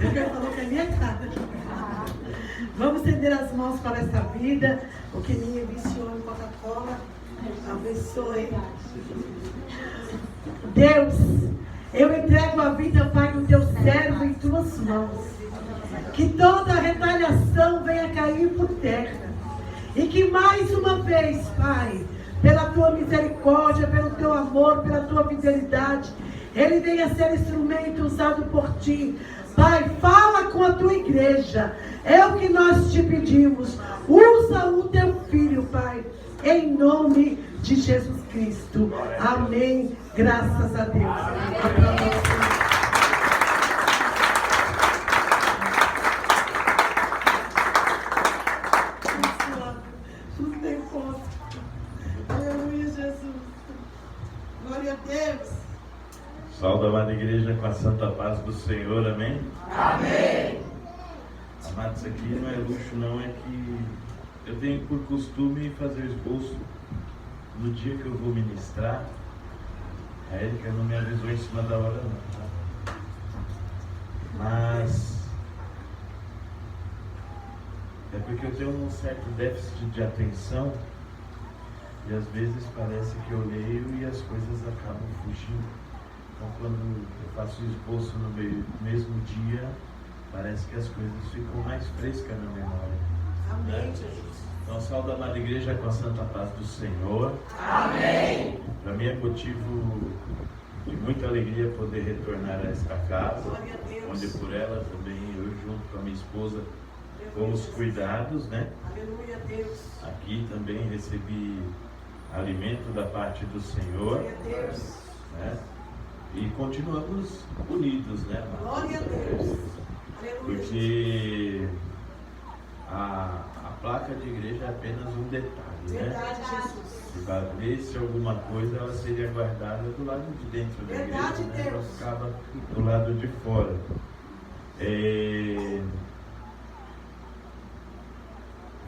Ele falou que é minha cara. Vamos estender as mãos para essa vida. O que me viciou em Coca-Cola, abençoe. Deus, eu entrego a vida, Pai, do teu servo em tuas mãos. Que toda retaliação venha cair por terra. E que mais uma vez, Pai, pela tua misericórdia, pelo teu amor, pela tua fidelidade, ele venha ser instrumento usado por ti. Pai, fala com a tua igreja. É o que nós te pedimos. Usa o teu filho, Pai, em nome de Jesus Cristo. Amém. Graças a Deus. Não tem como. Aleluia, Jesus. Glória a Deus. Salve, amada igreja, com a santa paz do Senhor, amém? Amém. Amados, isso aqui não é luxo, não, é que eu tenho por costume fazer esboço no dia que eu vou ministrar. A Érica não me avisou em cima da hora, não, tá? Mas é porque eu tenho um certo déficit de atenção e às vezes parece que eu leio e as coisas acabam fugindo. Então, quando eu faço esboço no mesmo dia, parece que as coisas ficam mais frescas na memória. Amém, Jesus. Então, saúde a amada igreja com a santa paz do Senhor. Amém. Para mim é motivo de muita alegria poder retornar a esta casa, onde por ela também eu junto com a minha esposa fomos cuidados, né? Aleluia, Deus. Aqui também recebi alimento da parte do Senhor, Glória a Deus. né? E continuamos unidos, né? Glória a Deus. Aleluia. Porque a placa de igreja é apenas um detalhe, né? Verdade, Jesus. Se valesse alguma coisa, ela seria guardada do lado de dentro da Verdade, igreja, né? Ela Deus. ficava do lado de fora.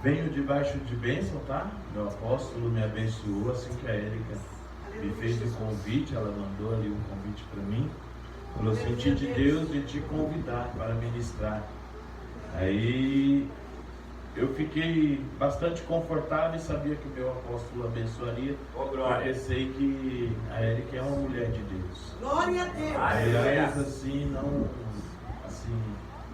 Venho debaixo de bênção, tá? Meu apóstolo me abençoou assim que a Érica me fez o convite, ela mandou ali um convite para mim. Falou, senti de Deus de te convidar para ministrar. Aí eu fiquei bastante confortável e sabia que o meu apóstolo abençoaria, porque sei que a Érica é uma mulher de Deus. Glória a Deus. Aliás, assim, não assim,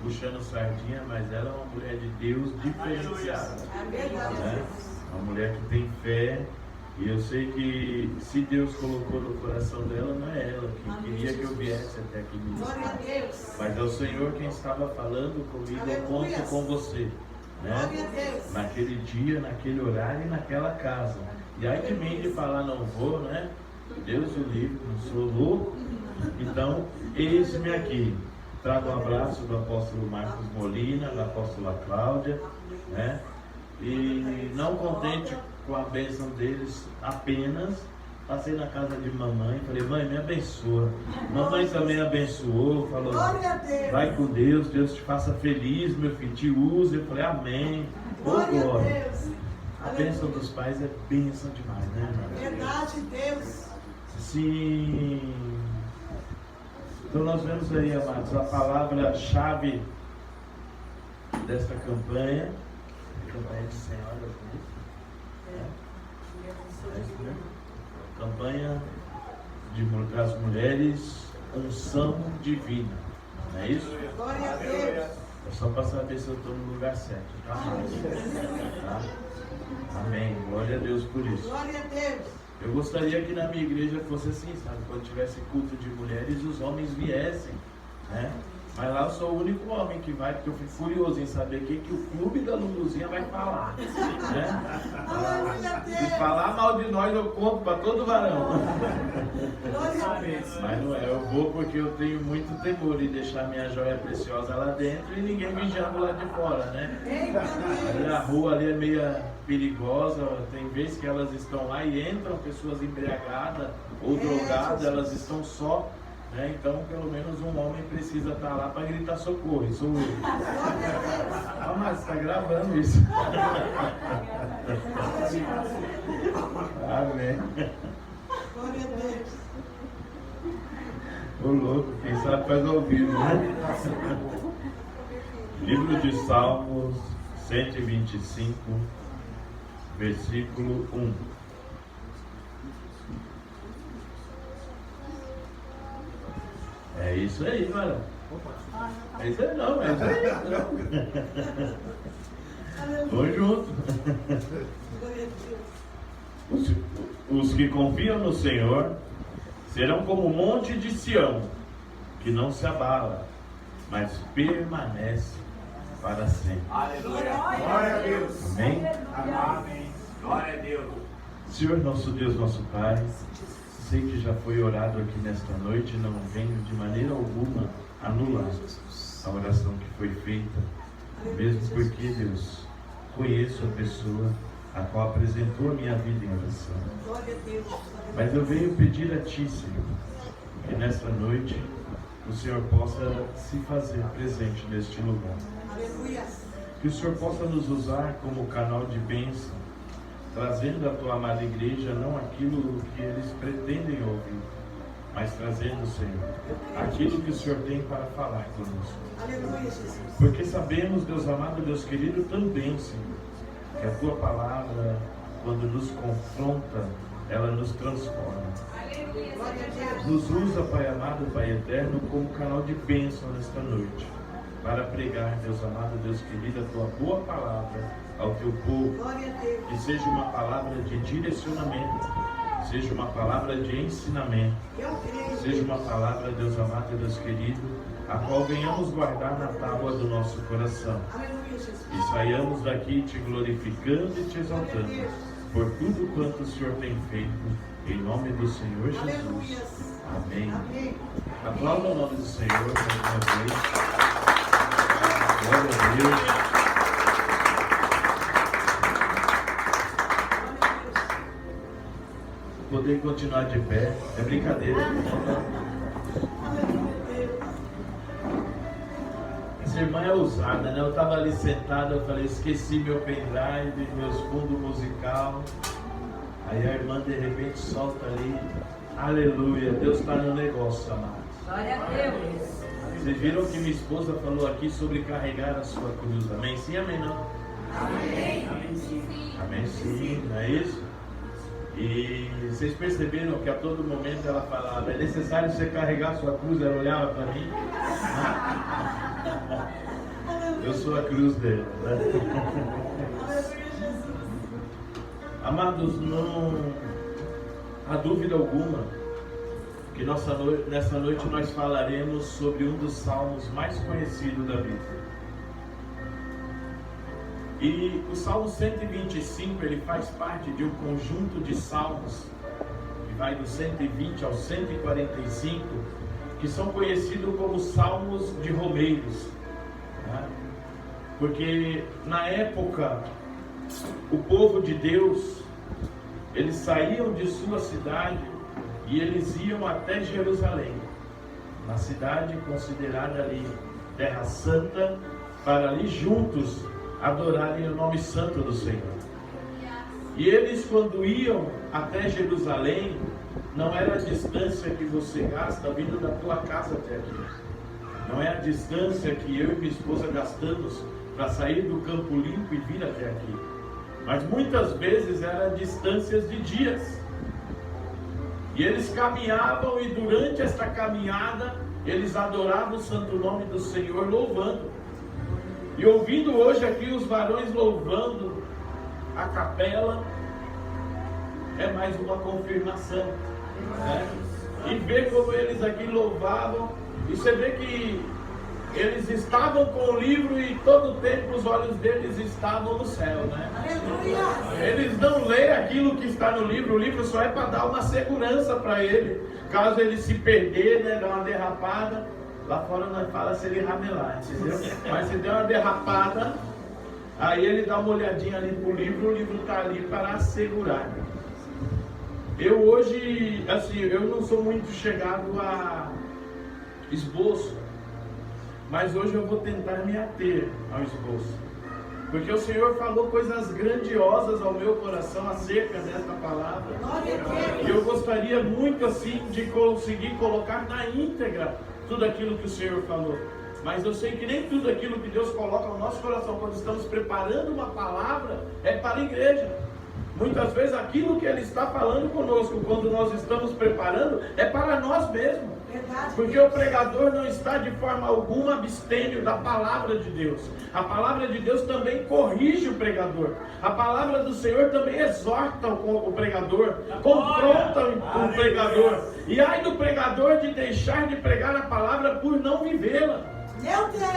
puxando sardinha, mas ela é uma mulher de Deus diferenciada. É verdade, Né? Jesus. Uma mulher que tem fé. E eu sei que se Deus colocou no coração dela, não é ela que queria que eu viesse até aqui Glória a ministrar. Deus. Mas é o Senhor quem estava falando comigo, eu conto com você. Glória Né? a Deus. Naquele dia, naquele horário e naquela casa. E aí de mim de falar não vou, né? Deus o livre, não sou louco. Então, eis-me aqui. Trago um abraço do apóstolo Marcos Molina, da apóstola Cláudia, né? E não contente com a bênção deles apenas, passei na casa de mamãe, falei, mãe, me abençoa. Mamãe também abençoou, falou, Glória a Deus. vai com Deus, Deus te faça feliz, meu filho, te use. Eu falei, amém. Ô, Glória a glória. Deus. A bênção dos pais é bênção demais, né, irmão? Verdade, Deus. Sim. Então nós vemos aí, amados, a palavra-chave desta campanha. Campanha de senhoras, né? Campanha das mulheres, unção divina. Não é isso? Glória a Deus. É só para saber se eu estou no lugar certo, tá? Tá? Amém. Glória a Deus por isso. Glória a Deus. Eu gostaria que na minha igreja fosse assim, sabe? Quando tivesse culto de mulheres, os homens viessem, né? Mas lá eu sou o único homem que vai, porque eu fico curioso em saber o que o clube da Luluzinha vai falar, né? Aleluia a Se Deus. falar mal de nós, eu conto para todo varão. Glória a Deus. Mas não é, eu vou porque eu tenho muito temor em deixar minha joia preciosa lá dentro e ninguém vigiando lá de fora, né? Eita Ali a Deus. rua ali é meio perigosa, tem vezes que elas estão lá e entram pessoas embriagadas ou drogadas, elas estão só, né? Então pelo menos um homem precisa estar lá para gritar socorro, isso sou eu. Ah, mas está gravando isso. Amém. Glória a Deus. Ô louco, quem sabe faz ao vivo, né? Livro de Salmos 125, versículo 1. É isso aí, mano. É isso aí não, é isso aí. Vamos junto. Os que confiam no Senhor serão como o monte de Sião, que não se abala, mas permanece para sempre. Aleluia. Glória a Deus. Amém? Amém. Glória a Deus. Senhor, nosso Deus, nosso Pai, sei que já foi orado aqui nesta noite, não venho de maneira alguma anular a oração que foi feita, mesmo porque, Deus, conheço a pessoa a qual apresentou a minha vida em oração. Mas eu venho pedir a Ti, Senhor, que nesta noite o Senhor possa se fazer presente neste lugar. Que o Senhor possa nos usar como canal de bênção, trazendo à Tua amada igreja não aquilo que eles pretendem ouvir, mas trazendo, Senhor, aquilo que o Senhor tem para falar conosco. Porque sabemos, Deus amado, Deus querido, também, Senhor, que a Tua palavra, quando nos confronta, ela nos transforma. Nos usa, Pai amado, Pai eterno, como canal de bênção nesta noite, para pregar, Deus amado, Deus querido, a Tua boa palavra ao Teu povo. Que seja uma palavra de direcionamento, seja uma palavra de ensinamento, seja uma palavra, Deus amado, Deus querido, a qual venhamos guardar na tábua do nosso coração. E saiamos daqui te glorificando e te exaltando por tudo quanto o Senhor tem feito, em nome do Senhor Jesus. Amém. Aplauda o nome do Senhor mais uma vez. Glória a Deus. Poder continuar de pé, é brincadeira. Essa irmã é ousada, né? Eu estava ali sentado, eu falei, esqueci meu pendrive, meus fundos musical. Aí a irmã de repente solta ali, aleluia, Deus está no negócio, amados. Glória a Deus. Vocês viram que minha esposa falou aqui sobre carregar a sua cruz, amém sim, amém não? Amém. Amém sim, não é isso? E vocês perceberam que a todo momento ela falava, é necessário você carregar a sua cruz, ela olhava para mim. Eu sou a cruz dela, né? Amados, não há dúvida alguma que nessa noite nós falaremos sobre um dos salmos mais conhecidos da Bíblia. E o Salmo 125, ele faz parte de um conjunto de salmos, que vai do 120 ao 145, que são conhecidos como salmos de romeiros, né? Porque na época, o povo de Deus, eles saíam de sua cidade e eles iam até Jerusalém, na cidade considerada ali Terra Santa, para ali juntos adorarem o nome santo do Senhor. E eles, quando iam até Jerusalém, não era a distância que você gasta vindo da tua casa até aqui. Não é a distância que eu e minha esposa gastamos para sair do Campo Limpo e vir até aqui. Mas muitas vezes eram distâncias de dias. E eles caminhavam, e durante esta caminhada eles adoravam o santo nome do Senhor, louvando. E ouvindo hoje aqui os varões louvando a capela, é mais uma confirmação, né? E ver como eles aqui louvavam, e você vê que eles estavam com o livro e todo o tempo os olhos deles estavam no céu, né? Eles não leem aquilo que está no livro, o livro só é para dar uma segurança para ele, caso ele se perder, né, dar uma derrapada. Lá fora nós fala se ele ramelar, entendeu? Mas se der uma derrapada, aí ele dá uma olhadinha ali pro livro, o livro está ali para assegurar. Eu hoje, assim, eu não sou muito chegado a esboço, mas hoje eu vou tentar me ater ao esboço. Porque o Senhor falou coisas grandiosas ao meu coração acerca desta palavra. E eu gostaria muito assim de conseguir colocar na íntegra tudo aquilo que o Senhor falou. Mas eu sei que nem tudo aquilo que Deus coloca no nosso coração quando estamos preparando uma palavra é para a igreja. Muitas vezes aquilo que Ele está falando conosco quando nós estamos preparando é para nós mesmos. Porque o pregador não está de forma alguma abstêmio da palavra de Deus. A palavra de Deus também corrige o pregador. A palavra do Senhor também exorta o pregador, confronta o pregador. E ai do pregador de deixar de pregar a palavra por não vivê-la.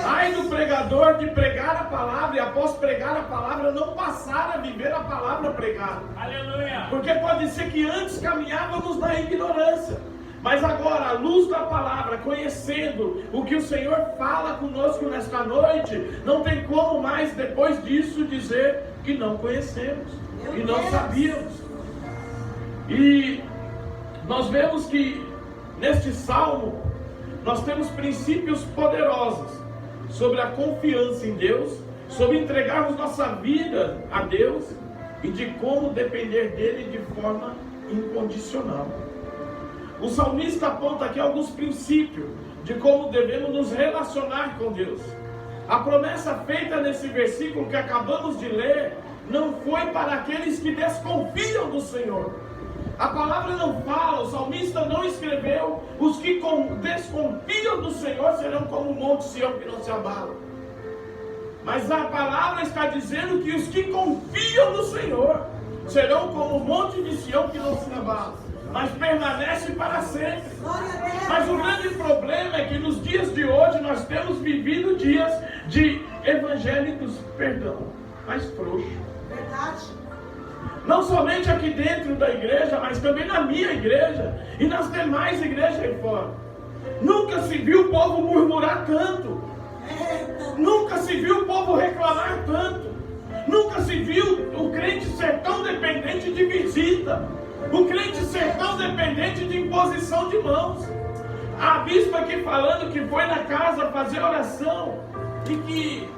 Ai do pregador de pregar a palavra e após pregar a palavra não passar a viver a palavra pregada. Aleluia! Porque pode ser que antes caminhávamos na ignorância, mas agora, à luz da palavra, conhecendo o que o Senhor fala conosco nesta noite, não tem como mais depois disso dizer que não conhecemos, que não sabíamos. E nós vemos que neste salmo nós temos princípios poderosos sobre a confiança em Deus, sobre entregarmos nossa vida a Deus e de como depender dele de forma incondicional. O salmista aponta aqui alguns princípios de como devemos nos relacionar com Deus. A promessa feita nesse versículo que acabamos de ler não foi para aqueles que desconfiam do Senhor. A palavra não fala, o salmista não escreveu: os que desconfiam do Senhor serão como o monte Sião que não se abala. Mas a palavra está dizendo que os que confiam no Senhor serão como o monte de Sião que não se abala, mas permanece para sempre. Mas o grande problema é que nos dias de hoje nós temos vivido dias de evangélicos, mais frouxos. Verdade. Não somente aqui dentro da igreja, mas também na minha igreja e nas demais igrejas aí fora. Nunca se viu o povo murmurar tanto. Nunca se viu o povo reclamar tanto. Nunca se viu o crente ser tão dependente de visita. O crente ser tão dependente de imposição de mãos. A bispa aqui falando que foi na casa fazer oração e que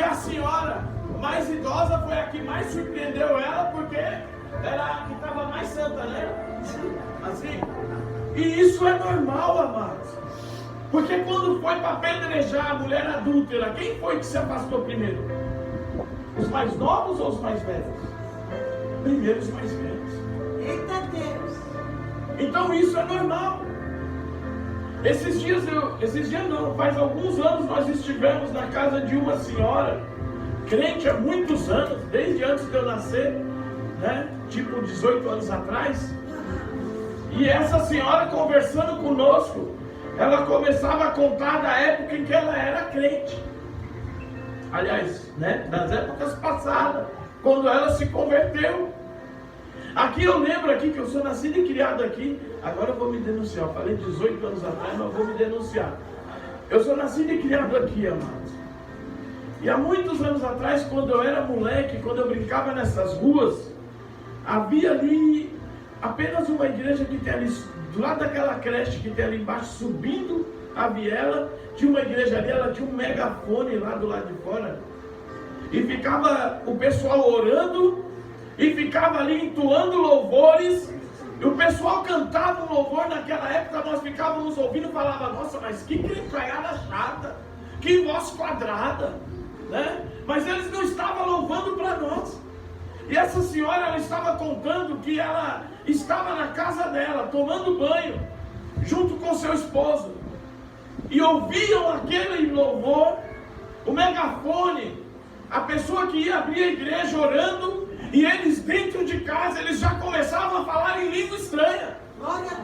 a senhora mais idosa foi a que mais surpreendeu ela, porque era a que estava mais santa, né? Assim. E isso é normal, amados. Porque quando foi para apedrejar a mulher adúltera, quem foi que se afastou primeiro? Os mais novos ou os mais velhos? Primeiro os mais velhos. Eita Deus! Então isso é normal. Esses dias não, faz alguns anos nós estivemos na casa de uma senhora, crente há muitos anos, desde antes de eu nascer, né? Tipo 18 anos atrás. E essa senhora conversando conosco, ela começava a contar da época em que ela era crente. Aliás, né? Das épocas passadas, quando ela se converteu. Aqui eu lembro aqui que eu sou nascido e criado aqui. Agora eu vou me denunciar. Eu falei 18 anos atrás, mas eu vou me denunciar. Eu sou nascido e criado aqui, amados. E há muitos anos atrás, quando eu era moleque, quando eu brincava nessas ruas, havia ali apenas uma igreja que tem ali, do lado daquela creche que tem ali embaixo, subindo a viela, tinha uma igreja ali, ela tinha um megafone lá do lado de fora. E ficava o pessoal orando, e ficava ali entoando louvores, e o pessoal cantava um louvor. Naquela época nós ficávamos ouvindo e falava: nossa, mas que crentaiada chata, que voz quadrada, né? Mas eles não estavam louvando para nós. E essa senhora, ela estava contando que ela estava na casa dela, tomando banho, junto com seu esposo, e ouviam aquele louvor, o megafone, a pessoa que ia abrir a igreja orando, e eles dentro de casa, eles já começavam a falar em língua estranha.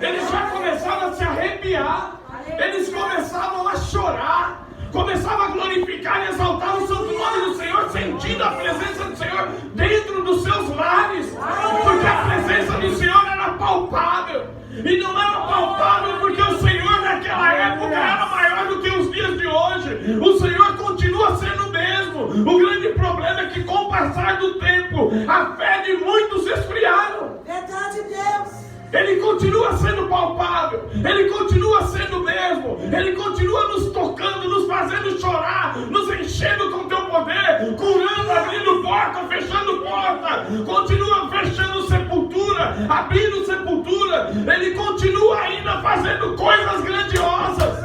Eles já começavam a se arrepiar. Eles começavam a chorar. Começavam a glorificar e exaltar o santo nome do Senhor, sentindo a presença do Senhor dentro dos seus lares. Porque a presença do Senhor era palpável. E não era palpável porque o Senhor naquela época era maior do que os dias de hoje. O Senhor continua sendo o mesmo. O grande problema é que com o passar do tempo, a fé de muitos se esfriaram. Verdade, Deus. Ele continua sendo palpável, Ele continua sendo o mesmo, Ele continua nos tocando, nos fazendo chorar, nos enchendo com teu poder, curando, abrindo porta, fechando porta, continua fechando sepultura, abrindo sepultura, Ele continua ainda fazendo coisas grandiosas.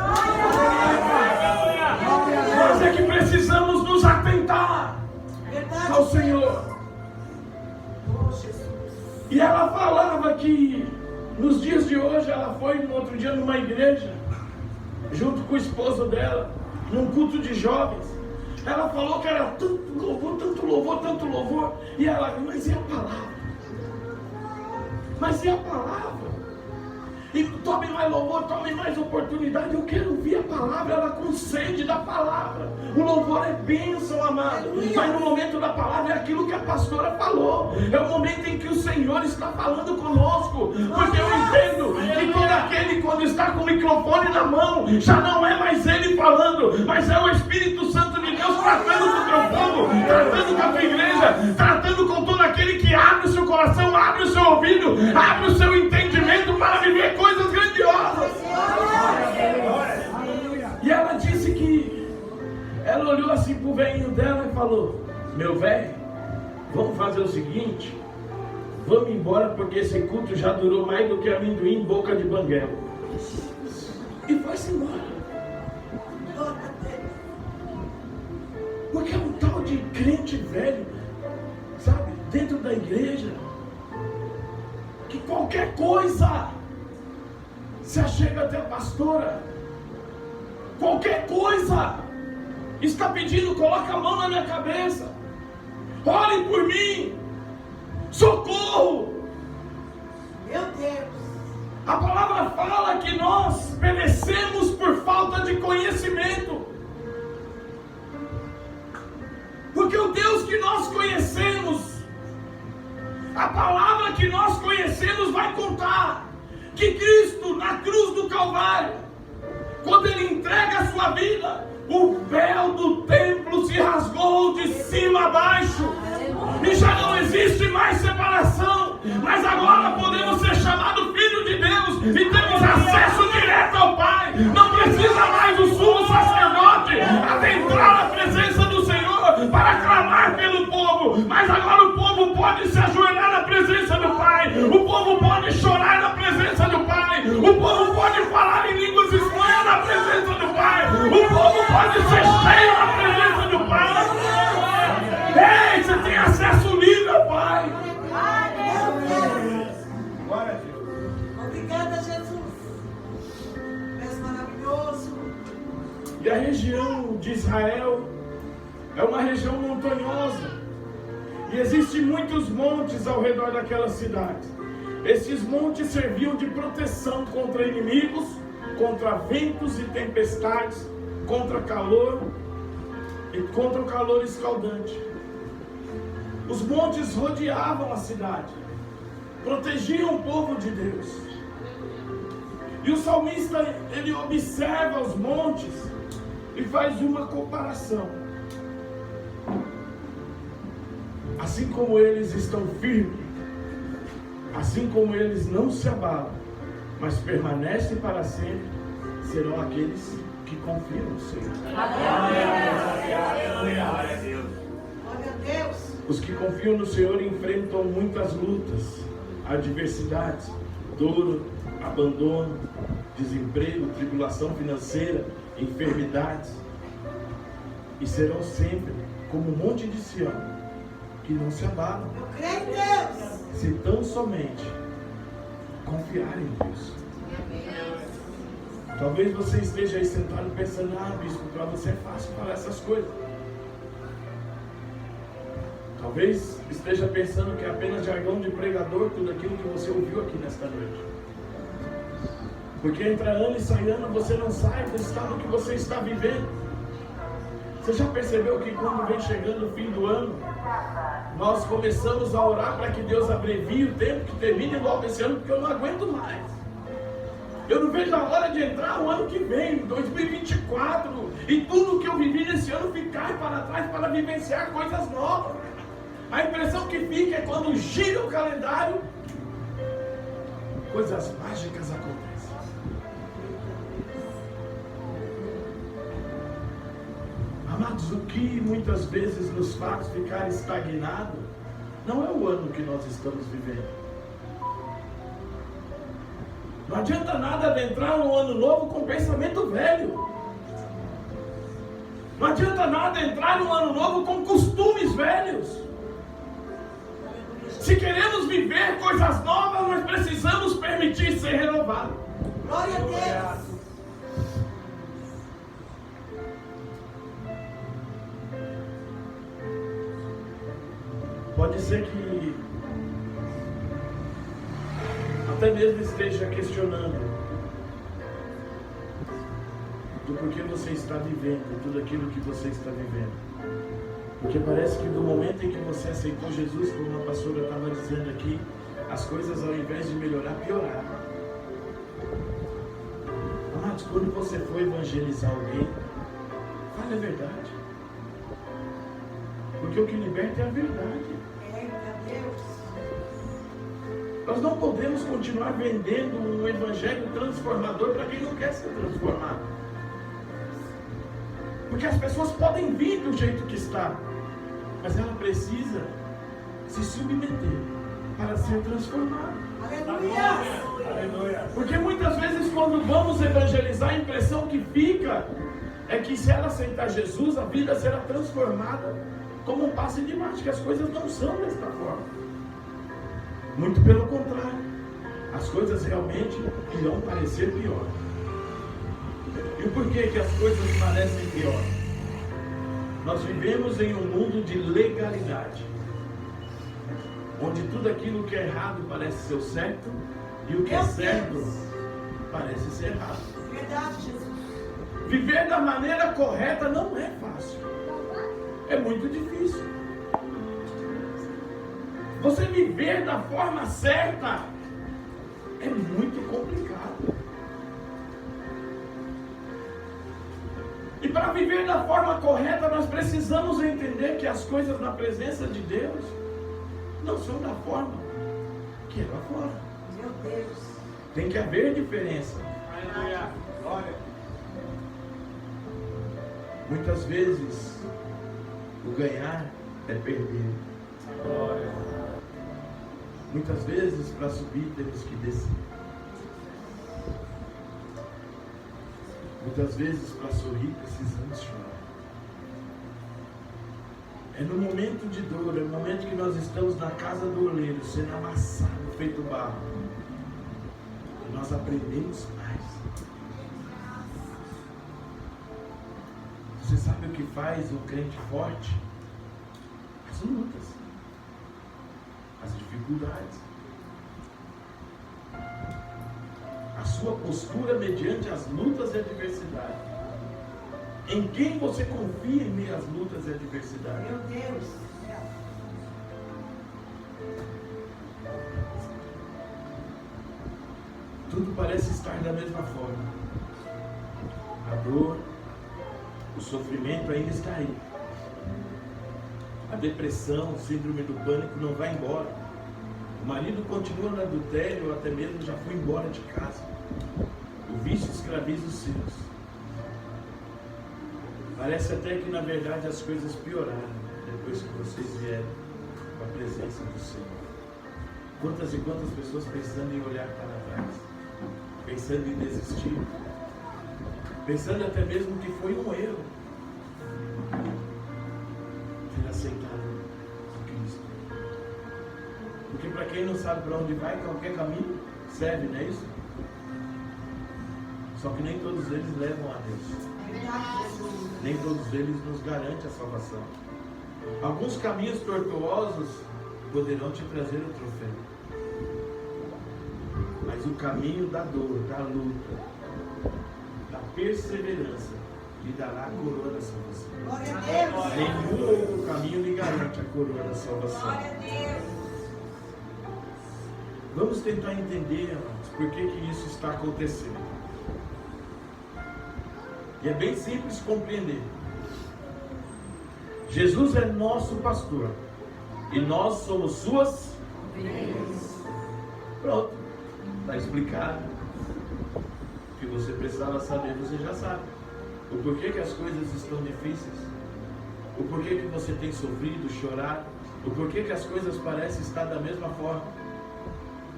Nós é que precisamos nos atentar ao Senhor. E ela falava que nos dias de hoje, ela foi no outro dia numa igreja, junto com o esposo dela, num culto de jovens. Ela falou que era tanto louvor, tanto louvor, tanto louvor. E ela, mas e a palavra? Mas e a palavra? E tome mais louvor, tome mais oportunidade. Eu quero ouvir a palavra, ela com sede da palavra. O louvor é bênção, amado. Mas no momento da palavra é aquilo que a pastora falou. É o momento em que o Senhor está falando conosco. Porque eu entendo que todo aquele, quando está com o microfone na mão, já não é mais ele falando, mas é o Espírito Santo de Deus tratando com o teu povo, tratando com a tua igreja, tratando com todo aquele que abre o seu coração, abre o seu ouvido, abre o seu entendimento para viver coisas grandiosas. E ela disse que ela olhou assim pro velhinho dela e falou: meu velho, vamos fazer o seguinte, vamos embora, porque esse culto já durou mais do que amendoim em boca de banguela. E foi-se embora. Porque é um tal de crente velho, sabe, dentro da igreja, que qualquer coisa se achega até a pastora, qualquer coisa está pedindo, coloca a mão na minha cabeça, orem por mim, socorro. Meu Deus. A palavra fala que nós perecemos por falta de conhecimento. Porque o Deus que nós conhecemos, a palavra que nós conhecemos vai contar que Cristo na cruz do Calvário, quando Ele entrega a sua vida, o véu do templo se rasgou de cima a baixo. E já não existe mais separação. Mas agora podemos ser chamados filhos de Deus e temos acesso direto ao Pai. Não precisa mais o sumo sacerdote adentrar na presença do Senhor para clamar pelo povo. Mas agora o povo pode se ajoelhar na presença do Pai. O povo pode chorar na presença do Pai. O povo pode falar em línguas estranhas na presença do Pai. O povo pode ser cheio na presença do Pai. Ei, você tem acesso livre ao Pai. Glória a Deus. Obrigada, Jesus. És maravilhoso. E a região de Israel é uma região montanhosa. E existem muitos montes ao redor daquela cidade. Esses montes serviam de proteção contra inimigos, contra ventos e tempestades, contra calor e contra o calor escaldante. Os montes rodeavam a cidade, protegiam o povo de Deus. E o salmista, ele observa os montes e faz uma comparação. Assim como eles estão firmes, assim como eles não se abalam, mas permanecem para sempre, serão aqueles que confiam no Senhor. Glória a Deus. Glória a Deus. Os que confiam no Senhor enfrentam muitas lutas, adversidades, dor, abandono, desemprego, tribulação financeira, enfermidades. E serão sempre como o monte de Sião, que não se abalam, Eu creio em Deus. se tão somente confiarem em Deus. Talvez você esteja aí sentado pensando: ah, bispo, para você é fácil falar essas coisas. Talvez esteja pensando que é apenas jargão de pregador tudo aquilo que você ouviu aqui nesta noite. Porque entra ano e sai ano, você não sai do estado que você está vivendo. Você já percebeu que quando vem chegando o fim do ano, nós começamos a orar para que Deus abrevie o tempo, que termine logo esse ano, porque eu não aguento mais. Eu não vejo a hora de entrar o ano que vem, 2024, e tudo que eu vivi nesse ano ficar para trás para vivenciar coisas novas. A impressão que fica é quando gira o calendário, coisas mágicas acontecem. Amados, o que muitas vezes nos faz ficar estagnado não é o ano que nós estamos vivendo, Não adianta nada adentrar no ano novo com pensamento velho. Não adianta nada entrar no ano novo com costumes velhos. Se queremos viver coisas novas, nós precisamos permitir ser renovado. Glória a Deus. Pode ser que até mesmo esteja questionando do porquê você está vivendo tudo aquilo que você está vivendo. Porque parece que do momento em que você aceitou Jesus, como a pastora estava dizendo aqui, as coisas ao invés de melhorar, pioraram. Amados, quando você for evangelizar alguém, fale a verdade. Porque o que liberta é a verdade. Nós não podemos continuar vendendo um evangelho transformador para quem não quer ser transformado. Porque as pessoas podem vir do jeito que está, mas ela precisa se submeter para ser transformada. Aleluia. Porque muitas vezes quando vamos evangelizar, a impressão que fica é que se ela aceitar Jesus, a vida será transformada como um passe de mágica. As coisas não são desta forma. Muito pelo contrário, as coisas realmente irão parecer pior. E por que as coisas parecem pior? Nós vivemos em um mundo de legalidade, onde tudo aquilo que é errado parece ser o certo, e o que é certo parece ser errado. Verdade, Jesus. Viver da maneira correta não é fácil, é muito difícil. Você viver da forma certa é muito complicado. E para viver da forma correta, nós precisamos entender que as coisas na presença de Deus não são da forma que é lá fora. Meu Deus. Tem que haver diferença. Aleluia. Glória. Muitas vezes, o ganhar é perder. Glória. Muitas vezes, para subir, temos que descer. Muitas vezes, para sorrir, precisamos chorar. É no momento de dor, é no momento que nós estamos na casa do oleiro, sendo amassado, feito barro, que nós aprendemos mais. Você sabe o que faz um crente forte? As lutas, as dificuldades, a sua postura mediante as lutas e adversidade. Em quem você confia em meio às lutas e adversidade? Meu Deus. Tudo parece estar da mesma forma. A dor, o sofrimento ainda está aí. A depressão, o síndrome do pânico não vai embora. O marido continua no adultério, ou até mesmo já foi embora de casa. O vício escraviza os seus. Parece até que na verdade as coisas pioraram depois que vocês vieram com a presença do Senhor. Quantas e quantas pessoas pensando em olhar para trás, pensando em desistir, pensando até mesmo que foi um erro ter aceitado Cristo. Porque para quem não sabe para onde vai, qualquer caminho serve, não é isso? Só que nem todos eles levam a Deus. Nem todos eles nos garantem a salvação. Alguns caminhos tortuosos poderão te trazer o troféu. Mas o caminho da dor, da luta, da perseverança, lhe dará a coroa da salvação. Glória a Deus. Nenhum outro caminho lhe garante a coroa da salvação. Glória a Deus. Vamos tentar entender, amados, por que isso está acontecendo. E é bem simples compreender. Jesus é nosso pastor e nós somos suas ovelhas. Pronto, está explicado. O que você precisava saber, você já sabe. O porquê que as coisas estão difíceis, o porquê que você tem sofrido, chorado, o porquê que as coisas parecem estar da mesma forma.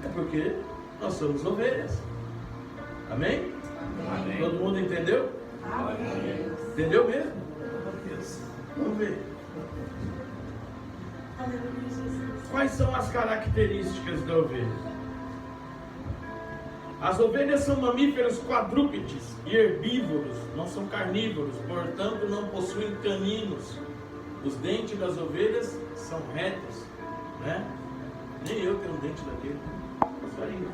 É porque nós somos ovelhas. Amém? Amém. Todo mundo entendeu? Amém. Entendeu mesmo? Vamos ver. Quais são as características da ovelha? As ovelhas são mamíferos quadrúpedes e herbívoros, não são carnívoros, portanto não possuem caninos. Os dentes das ovelhas são retos, né? Nem eu tenho um dente daquele. Gostaria.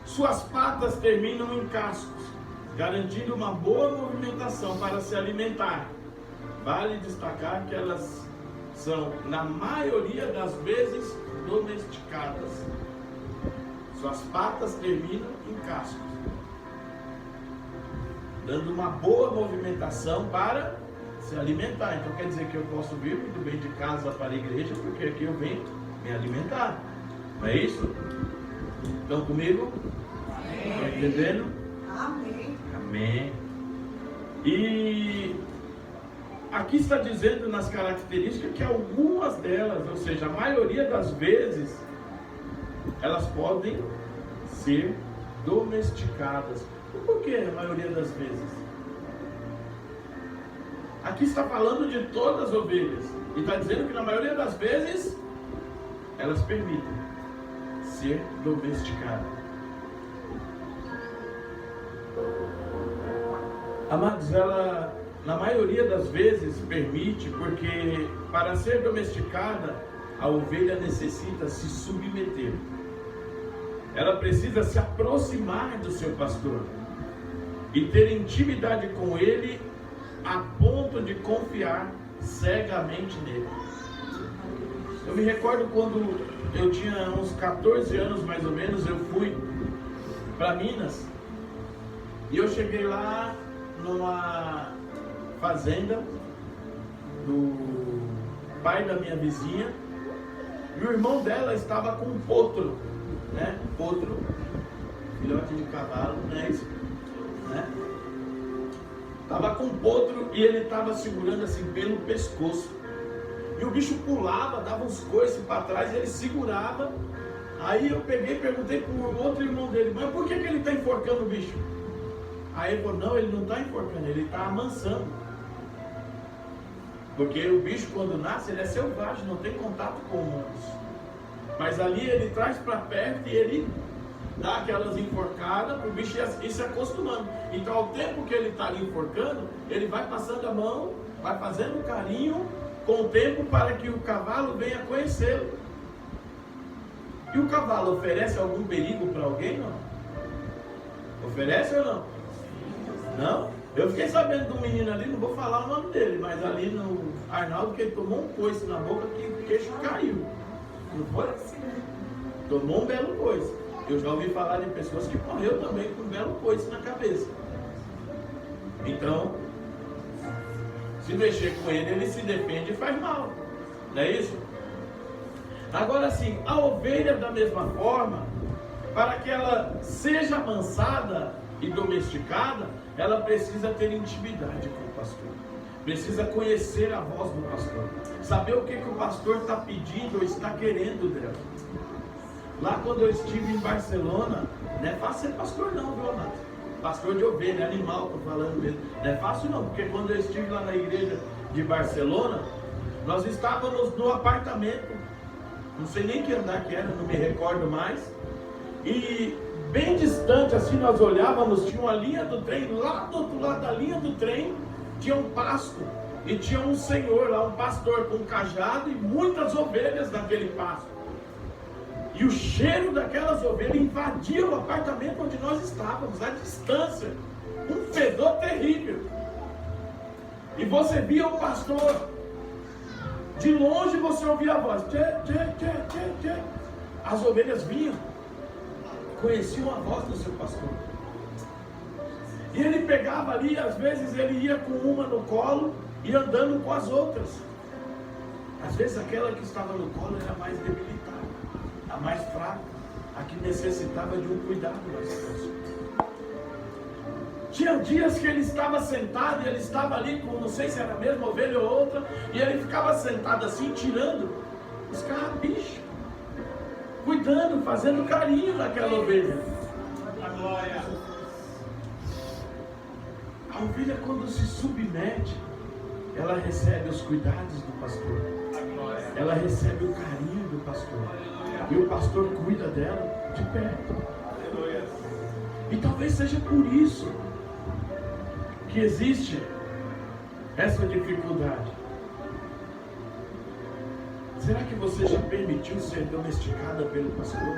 Suas patas terminam em cascos, garantindo uma boa movimentação para se alimentar. Vale destacar que elas são, na maioria das vezes, domesticadas. Suas patas terminam em cascos, dando uma boa movimentação para se alimentar. Então quer dizer que eu posso vir muito bem de casa para a igreja, porque aqui eu venho me alimentar. Não é isso? Estão comigo? Estão entendendo? Amém. Amém. E aqui está dizendo nas características que algumas delas, ou seja, a maioria das vezes, elas podem ser domesticadas. Por que a maioria das vezes? Aqui está falando de todas as ovelhas. E está dizendo que na maioria das vezes, elas permitem ser domesticadas. Amados, ela na maioria das vezes permite, porque para ser domesticada, a ovelha necessita se submeter. Ela precisa se aproximar do seu pastor e ter intimidade com ele a ponto de confiar cegamente nele. Eu me recordo quando eu tinha uns 14 anos mais ou menos, eu fui para Minas e eu cheguei lá numa fazenda do pai da minha vizinha e o irmão dela estava com um potro, né? Potro, filhote de cavalo, não é isso? Né? Estava com um potro e ele estava segurando assim pelo pescoço. E o bicho pulava, dava uns coices para trás, ele segurava. Aí eu peguei e perguntei para o outro irmão dele, mas por que ele está enforcando o bicho? Aí ele falou, não, ele não está enforcando, ele está amansando. Porque o bicho quando nasce, ele é selvagem, não tem contato com humanos. Mas ali ele traz para perto e ele dá aquelas enforcadas para o bicho ir se acostumando. Então ao tempo que ele está ali enforcando, ele vai passando a mão, vai fazendo carinho com o tempo para que o cavalo venha conhecê-lo. E o cavalo oferece algum perigo para alguém, não? Oferece ou não? Não? Eu fiquei sabendo de um menino ali, não vou falar o nome dele, mas ali no Arnaldo, que ele tomou um coice na boca que o queixo caiu. Não foi? Tomou um belo coice. Eu já ouvi falar de pessoas que morreu também com um belo coice na cabeça. Então, se mexer com ele, ele se defende e faz mal. Não é isso? Agora sim, a ovelha da mesma forma, para que ela seja amansada e domesticada, ela precisa ter intimidade com o pastor. Precisa conhecer a voz do pastor. Saber o que o pastor está pedindo ou está querendo dela. Lá quando eu estive em Barcelona, não é fácil ser pastor não, viu, amado? Pastor de ovelha, animal, estou falando mesmo. Não é fácil não, porque quando eu estive lá na igreja de Barcelona, nós estávamos no apartamento, não sei nem que andar que era, não me recordo mais, e bem distante assim nós olhávamos, tinha uma linha do trem, lá do outro lado da linha do trem, tinha um pasto, e tinha um senhor lá, um pastor com um cajado e muitas ovelhas naquele pasto. E o cheiro daquelas ovelhas invadia o apartamento onde nós estávamos, à distância. Um fedor terrível. E você via o pastor. De longe você ouvia a voz. Tchê, tchê, tchê, tchê, tchê. As ovelhas vinham. Conheciam a voz do seu pastor. E ele pegava ali, às vezes ele ia com uma no colo e andando com as outras. Às vezes aquela que estava no colo era mais debilitada, a mais fraca, a que necessitava de um cuidado mais próximo. Tinha dias que ele estava sentado e ele estava ali com, não sei se era a mesma ovelha ou outra, e ele ficava sentado assim, tirando os carrapichos. cuidando, fazendo carinho naquela ovelha. A glória. A ovelha, quando se submete, ela recebe os cuidados do pastor. A glória. Ela recebe o carinho do pastor. E o pastor cuida dela de perto. Aleluia. E talvez seja por isso que existe essa dificuldade. Será que você já permitiu ser domesticada pelo pastor?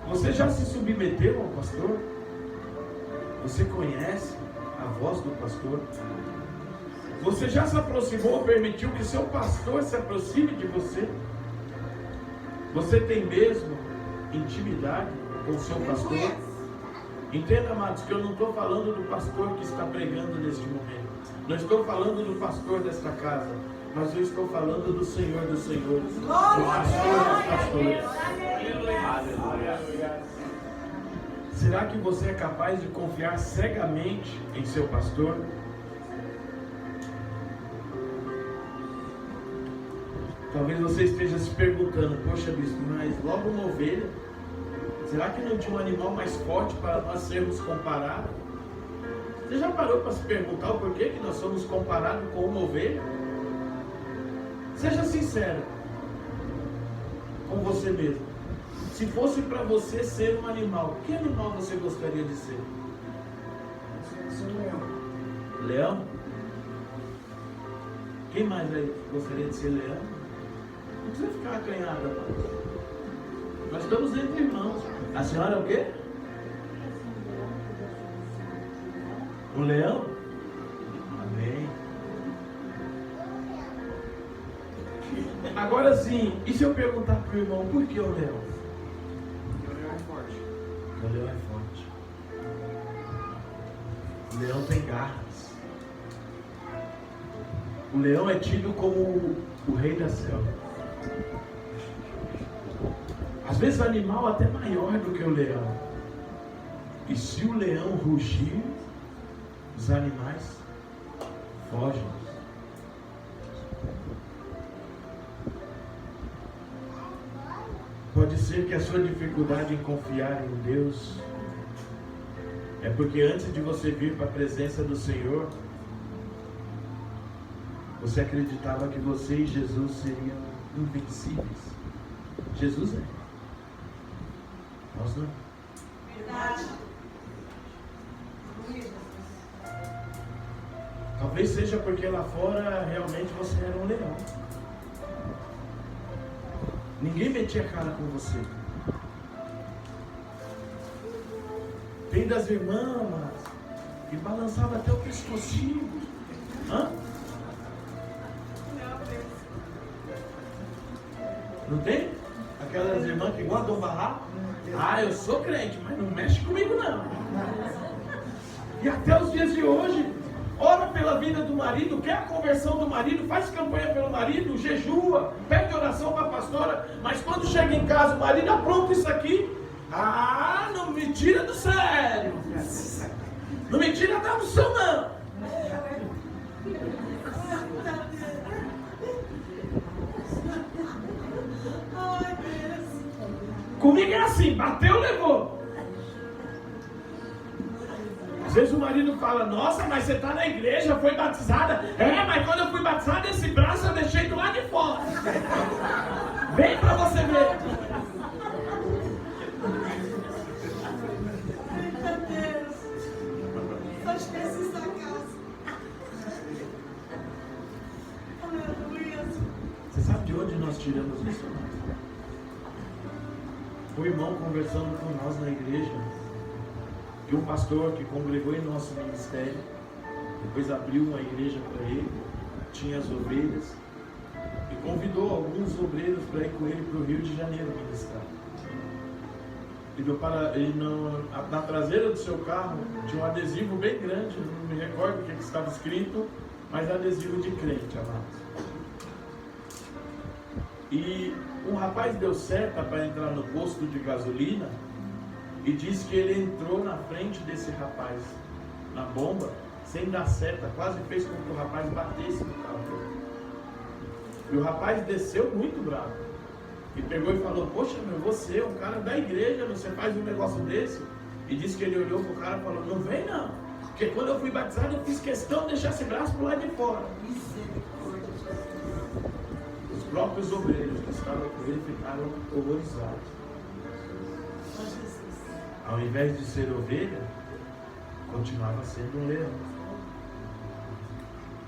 Você já se submeteu ao pastor? Você conhece a voz do pastor? Você já se aproximou ou permitiu que seu pastor se aproxime de você? Você tem mesmo intimidade com o seu pastor? Entenda, amados, que eu não estou falando do pastor que está pregando neste momento. Não estou falando do pastor desta casa. Mas eu estou falando do Senhor dos Senhores. Do pastor dos pastores. Aleluia. Será que você é capaz de confiar cegamente em seu pastor? Talvez você esteja se perguntando, poxa bispo, mas logo uma ovelha? Será que não tinha um animal mais forte para nós sermos comparados? Você já parou para se perguntar o porquê que nós somos comparados com uma ovelha? Seja sincero com você mesmo. Se fosse para você ser um animal, que animal você gostaria de ser? Leão? Quem mais aí gostaria de ser leão? Não precisa ficar acanhada, não. Nós estamos entre irmãos. A senhora é o quê? Um leão? Amém. Agora sim, e se eu perguntar para o irmão, por que o leão? O leão é forte. O leão é forte. O leão tem garras. O leão é tido como o rei da selva. Às vezes o animal até maior do que o leão. E se o leão rugir, os animais fogem. Pode ser que a sua dificuldade em confiar em Deus é porque antes de você vir para a presença do Senhor, você acreditava que você e Jesus seriam invencíveis. Jesus é. Nós não. Verdade. Talvez seja porque lá fora realmente você era um leão. Ninguém metia a cara com você. Tem das irmãs que balançava até o pescocinho. Hã? Não tem? Aquelas irmãs que guardam barraco? Ah, eu sou crente, mas não mexe comigo não. E até os dias de hoje, ora pela vida do marido, quer a conversão do marido, faz campanha pelo marido, jejua, pede oração para a pastora, mas quando chega em casa o marido apronta isso aqui. Ah, não me tira do sério. Não me tira da unção não. Comigo é assim, bateu, levou. Às vezes o marido fala, nossa, mas você está na igreja, foi batizada. É, mas quando eu fui batizada, esse braço eu deixei do lado de fora. Vem para você ver. Meu Deus. Só esqueci da casa. Aleluia. Você sabe de onde nós tiramos isso? O irmão conversando com nós na igreja, de um pastor que congregou em nosso ministério, depois abriu uma igreja para ele, tinha as ovelhas, e convidou alguns obreiros para ir com ele para o Rio de Janeiro ministrar. Na traseira do seu carro tinha um adesivo bem grande, não me recordo o que estava escrito, mas adesivo de crente, amados. E um rapaz deu seta para entrar no posto de gasolina e disse que ele entrou na frente desse rapaz na bomba, sem dar seta, quase fez com que o rapaz batesse no carro. E o rapaz desceu muito bravo. E pegou e falou, poxa, meu, você é um cara da igreja, você faz um negócio desse? E disse que ele olhou pro cara e falou, não vem não. Porque quando eu fui batizado, eu fiz questão de deixar esse braço pro lado de fora. Os próprios obreiros que estavam com ele ficaram horrorizados. Ao invés de ser ovelha, continuava sendo um leão.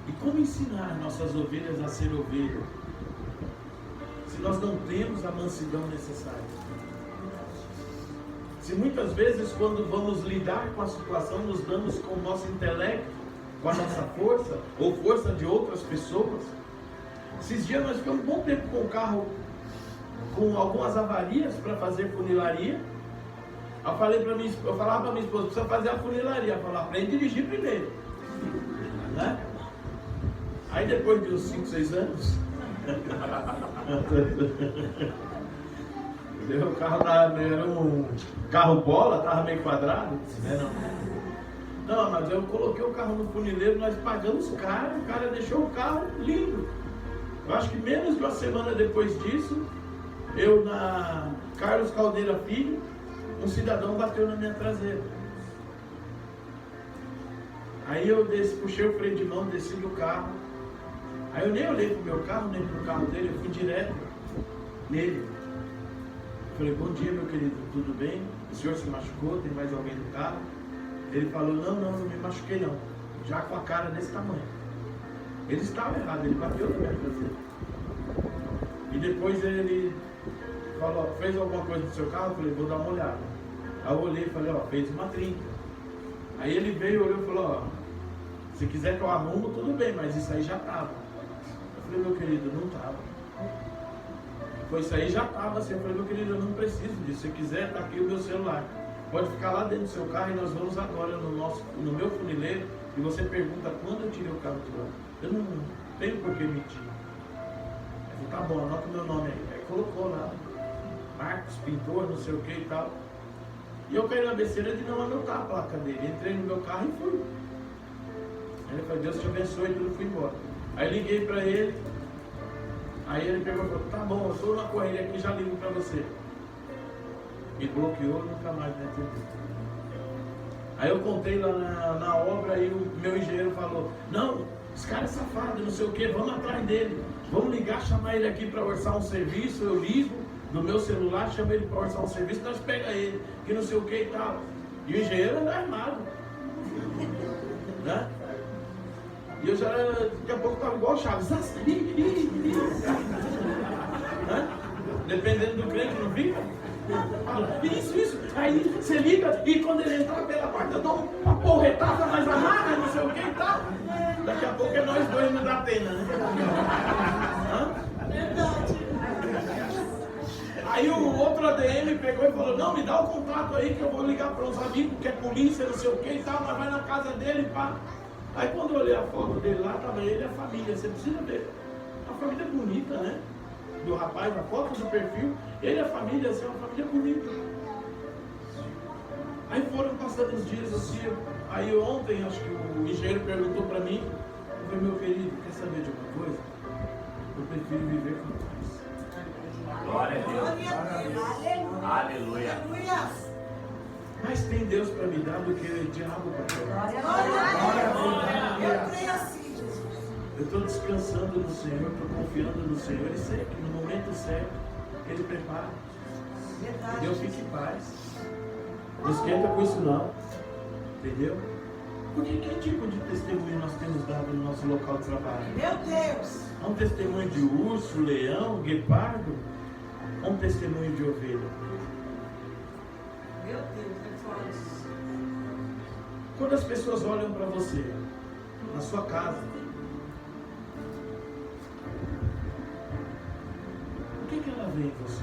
E como ensinar nossas ovelhas a ser ovelhas, se nós não temos a mansidão necessária? Se muitas vezes, quando vamos lidar com a situação, nos damos com o nosso intelecto, com a nossa força, ou força de outras pessoas. Esses dias nós ficamos um bom tempo com o carro, com algumas avarias para fazer funilaria. Eu falava para minha esposa, precisa fazer a funilaria. Ela falou, aprende a dirigir primeiro. Né? Aí depois de uns 5, 6 anos, o carro era um carro bola, estava meio quadrado. Né? Não, mas eu coloquei o carro no funileiro, nós pagamos caro, o cara deixou o carro lindo. Eu acho que menos de uma semana depois disso, eu na Carlos Caldeira Filho, um cidadão bateu na minha traseira. Aí eu puxei o freio de mão, desci do carro. Aí eu nem olhei pro meu carro, nem pro carro dele, eu fui direto nele. Falei, bom dia meu querido, tudo bem? O senhor se machucou? Tem mais alguém no carro? Ele falou, não me machuquei não. Já com a cara desse tamanho. Ele estava errado, ele bateu na minha traseira. E depois ele falou, fez alguma coisa no seu carro? Eu falei, vou dar uma olhada. Aí eu olhei e falei, fez uma trinca. Aí ele veio, olhou e falou, se quiser que eu arrumo, tudo bem, mas isso aí já estava. Eu falei, meu querido, não estava. Foi isso aí, já estava assim. Eu falei, meu querido, eu não preciso disso. Se quiser, está aqui o meu celular. Pode ficar lá dentro do seu carro e nós vamos agora no meu funileiro e você pergunta quando eu tirei o carro de lá. Eu não tenho por que mentir. Eu falei, tá bom, anota o meu nome aí. Aí colocou lá, Marcos, pintor, não sei o que e tal. E eu caí na besteira de não anotar a placa dele. Entrei no meu carro e fui. Aí ele falou, Deus te abençoe, e tudo, fui embora. Aí liguei para ele. Aí ele pegou e falou, tá bom, eu estou na correria aqui, já ligo para você. Me bloqueou, nunca mais me atendeu. Aí eu contei lá na obra e o meu engenheiro falou, não, esse cara é safado, não sei o que, vamos atrás dele. Vamos ligar, chamar ele aqui para orçar um serviço, eu ligo do meu celular, chamo ele para orçar um serviço, nós pega ele, que não sei o que e tal. E o engenheiro anda armado. Né? E eu já, daqui a pouco estava igual o Chaves. Dependendo do crente, não fica? Fala, isso. Aí você liga e quando ele entrar pela porta, eu dou uma porretada, mas amarra, não sei o que e tal. Daqui a pouco é nós dois no da pena, né? Verdade. Aí o outro ADM pegou e falou, não, me dá o contato aí que eu vou ligar para uns amigos que é polícia, não sei o que e tal, mas vai na casa dele, pá. Aí quando eu olhei a foto dele lá, estava ele e a família, você precisa ver. Uma família bonita, né? Do rapaz, a foto do perfil, ele e a família, assim, uma família bonita. Aí foram passando os dias assim, aí ontem, acho que o engenheiro perguntou para mim, eu falei, meu querido, quer saber de uma coisa? Eu prefiro viver com paz. Glória a Deus. Aleluia. Mas tem Deus para me dar do que o diabo para me dar. Eu creio assim, Jesus. Eu estou descansando no Senhor, estou confiando no Senhor e sei que no momento certo Ele prepara. Verdade. Deus fique em paz. Não esquenta com isso não. Entendeu? Porque que tipo de testemunho nós temos dado no nosso local de trabalho? Meu Deus. Há um testemunho de urso, leão, guepardo? Há um testemunho de ovelha? Meu Deus, é forte. Quando as pessoas olham para você, na sua casa, o que ela vê em você?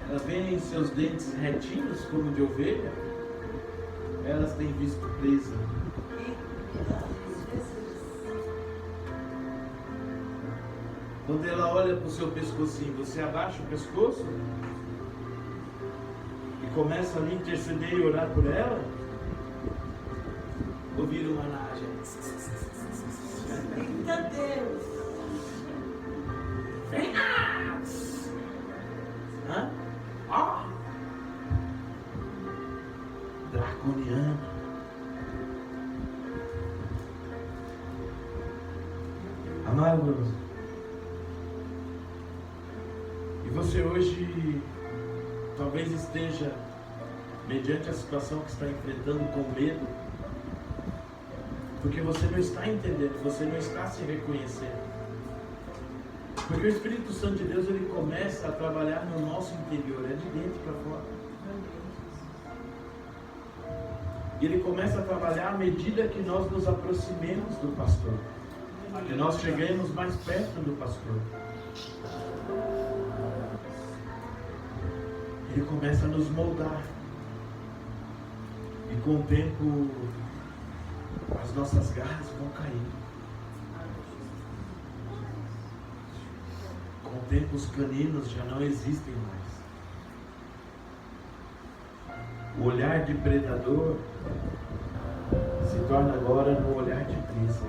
Ela vê seus dentes retinhos, como de ovelha? Elas têm visto presa. Quando ela olha para o seu pescocinho, você abaixa o pescoço e começa ali a interceder e orar por ela? Ou vira uma naja? Eita Deus. Hã? Ó. Draconiano. Amados, e você hoje talvez esteja, mediante a situação que está enfrentando, com medo, porque você não está entendendo, você não está se reconhecendo. Porque o Espírito Santo de Deus, ele começa a trabalhar no nosso interior, é de dentro para fora. E ele começa a trabalhar à medida que nós nos aproximemos do pastor, que nós cheguemos mais perto do pastor. Ele começa a nos moldar. E com o tempo, as nossas garras vão cair. Com o tempo, os caninos já não existem mais. O olhar de predador se torna agora no olhar de presa.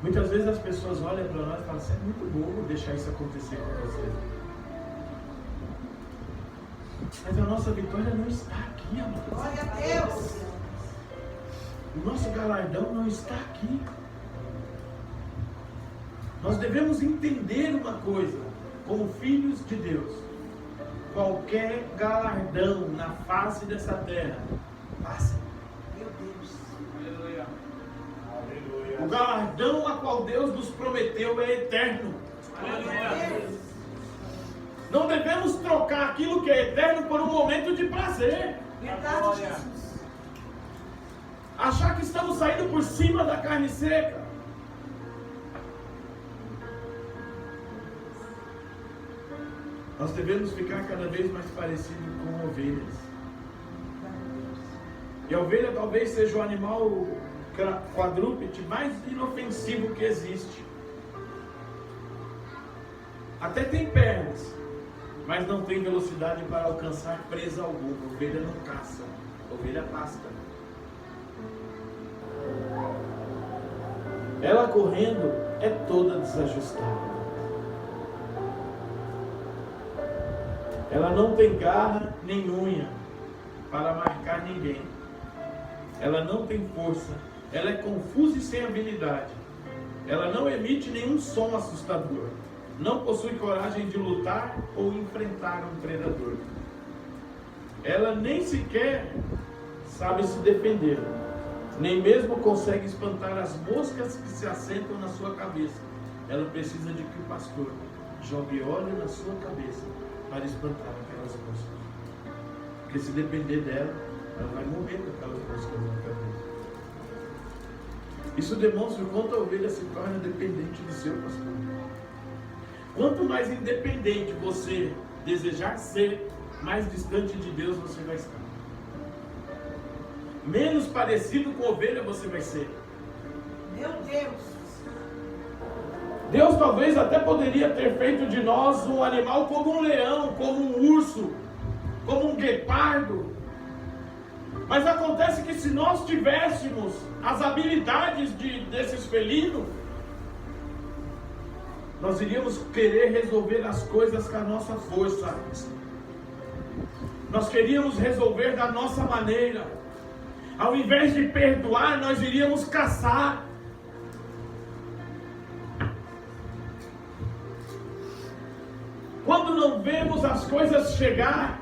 Muitas vezes as pessoas olham para nós e falam assim: é muito bobo deixar isso acontecer com você. Mas a nossa vitória não está aqui, amados. Glória a Deus. O nosso galardão não está aqui. Nós devemos entender uma coisa, como filhos de Deus: qualquer galardão na face dessa terra passa. Meu Deus. Aleluia. O galardão a qual Deus nos prometeu é eterno. Glória a Deus. Não devemos trocar aquilo que é eterno por um momento de prazer. Verdade, Jesus. Achar que estamos saindo por cima da carne seca. Nós devemos ficar cada vez mais parecidos com ovelhas. E a ovelha talvez seja o animal quadrúpede mais inofensivo que existe. Até tem pernas, mas não tem velocidade para alcançar presa alguma. A ovelha não caça, a ovelha pasta. Ela correndo é toda desajustada. Ela não tem garra nem unha para marcar ninguém. Ela não tem força. Ela é confusa e sem habilidade. Ela não emite nenhum som assustador. Não possui coragem de lutar ou enfrentar um predador. Ela nem sequer sabe se defender. Nem mesmo consegue espantar as moscas que se assentam na sua cabeça. Ela precisa de que o pastor jogue óleo na sua cabeça para espantar aquelas moscas. Porque se depender dela, ela vai morrer com aquelas moscas na cabeça. Isso demonstra o quanto a ovelha se torna dependente do seu pastor. Quanto mais independente você desejar ser, mais distante de Deus você vai estar. Menos parecido com ovelha você vai ser. Meu Deus. Deus talvez até poderia ter feito de nós um animal como um leão, como um urso, como um guepardo. Mas acontece que se nós tivéssemos as habilidades desses felinos, nós iríamos querer resolver as coisas com a nossa força. Nós queríamos resolver da nossa maneira. Ao invés de perdoar, nós iríamos caçar. Quando não vemos as coisas chegar,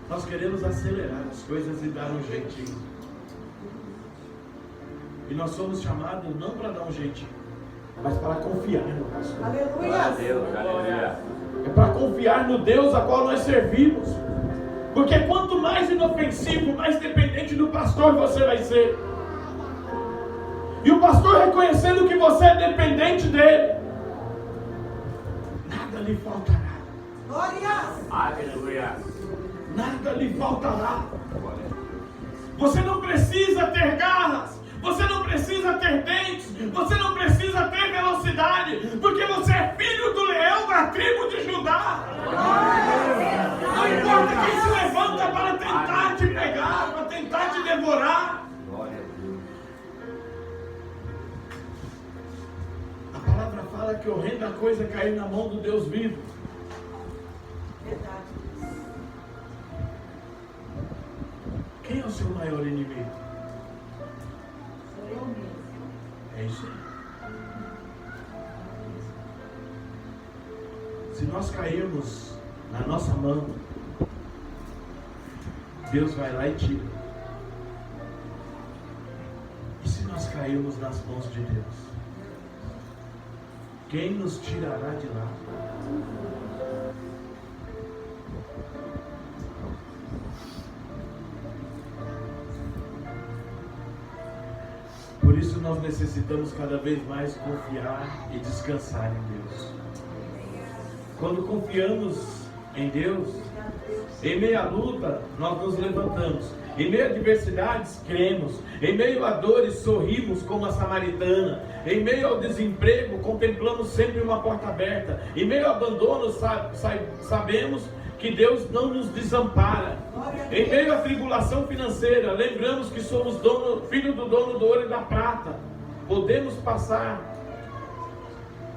nós queremos acelerar as coisas e dar um jeitinho. E nós somos chamados não para dar um jeitinho, mas para confiar no pastor. Aleluia. Deus, aleluia. É para confiar no Deus a qual nós servimos. Porque quanto mais inofensivo, mais dependente do pastor você vai ser. E o pastor reconhecendo que você é dependente dele, nada lhe faltará. Glórias. Aleluia. Nada lhe faltará. Você não precisa ter garras. Você não precisa ter dentes. Você não precisa ter velocidade. Porque você é filho do leão da tribo de Judá. Não importa quem se levanta para tentar te pegar, para tentar te devorar. coisa é cair na mão do Deus vivo. Verdade. Quem é o seu maior inimigo? Sou eu mesmo. É isso aí. Se nós cairmos na nossa mão, Deus vai lá e tira. E se nós cairmos nas mãos de Deus, quem nos tirará de lá? Por isso nós necessitamos cada vez mais confiar e descansar em Deus. Quando confiamos em Deus, em meio à luta, nós nos levantamos. Em meio a adversidades, cremos. Em meio a dores, sorrimos como a samaritana. Em meio ao desemprego, contemplamos sempre uma porta aberta. Em meio ao abandono, sabemos que Deus não nos desampara. Em meio à tribulação financeira, lembramos que somos filho do dono do ouro e da prata. Podemos passar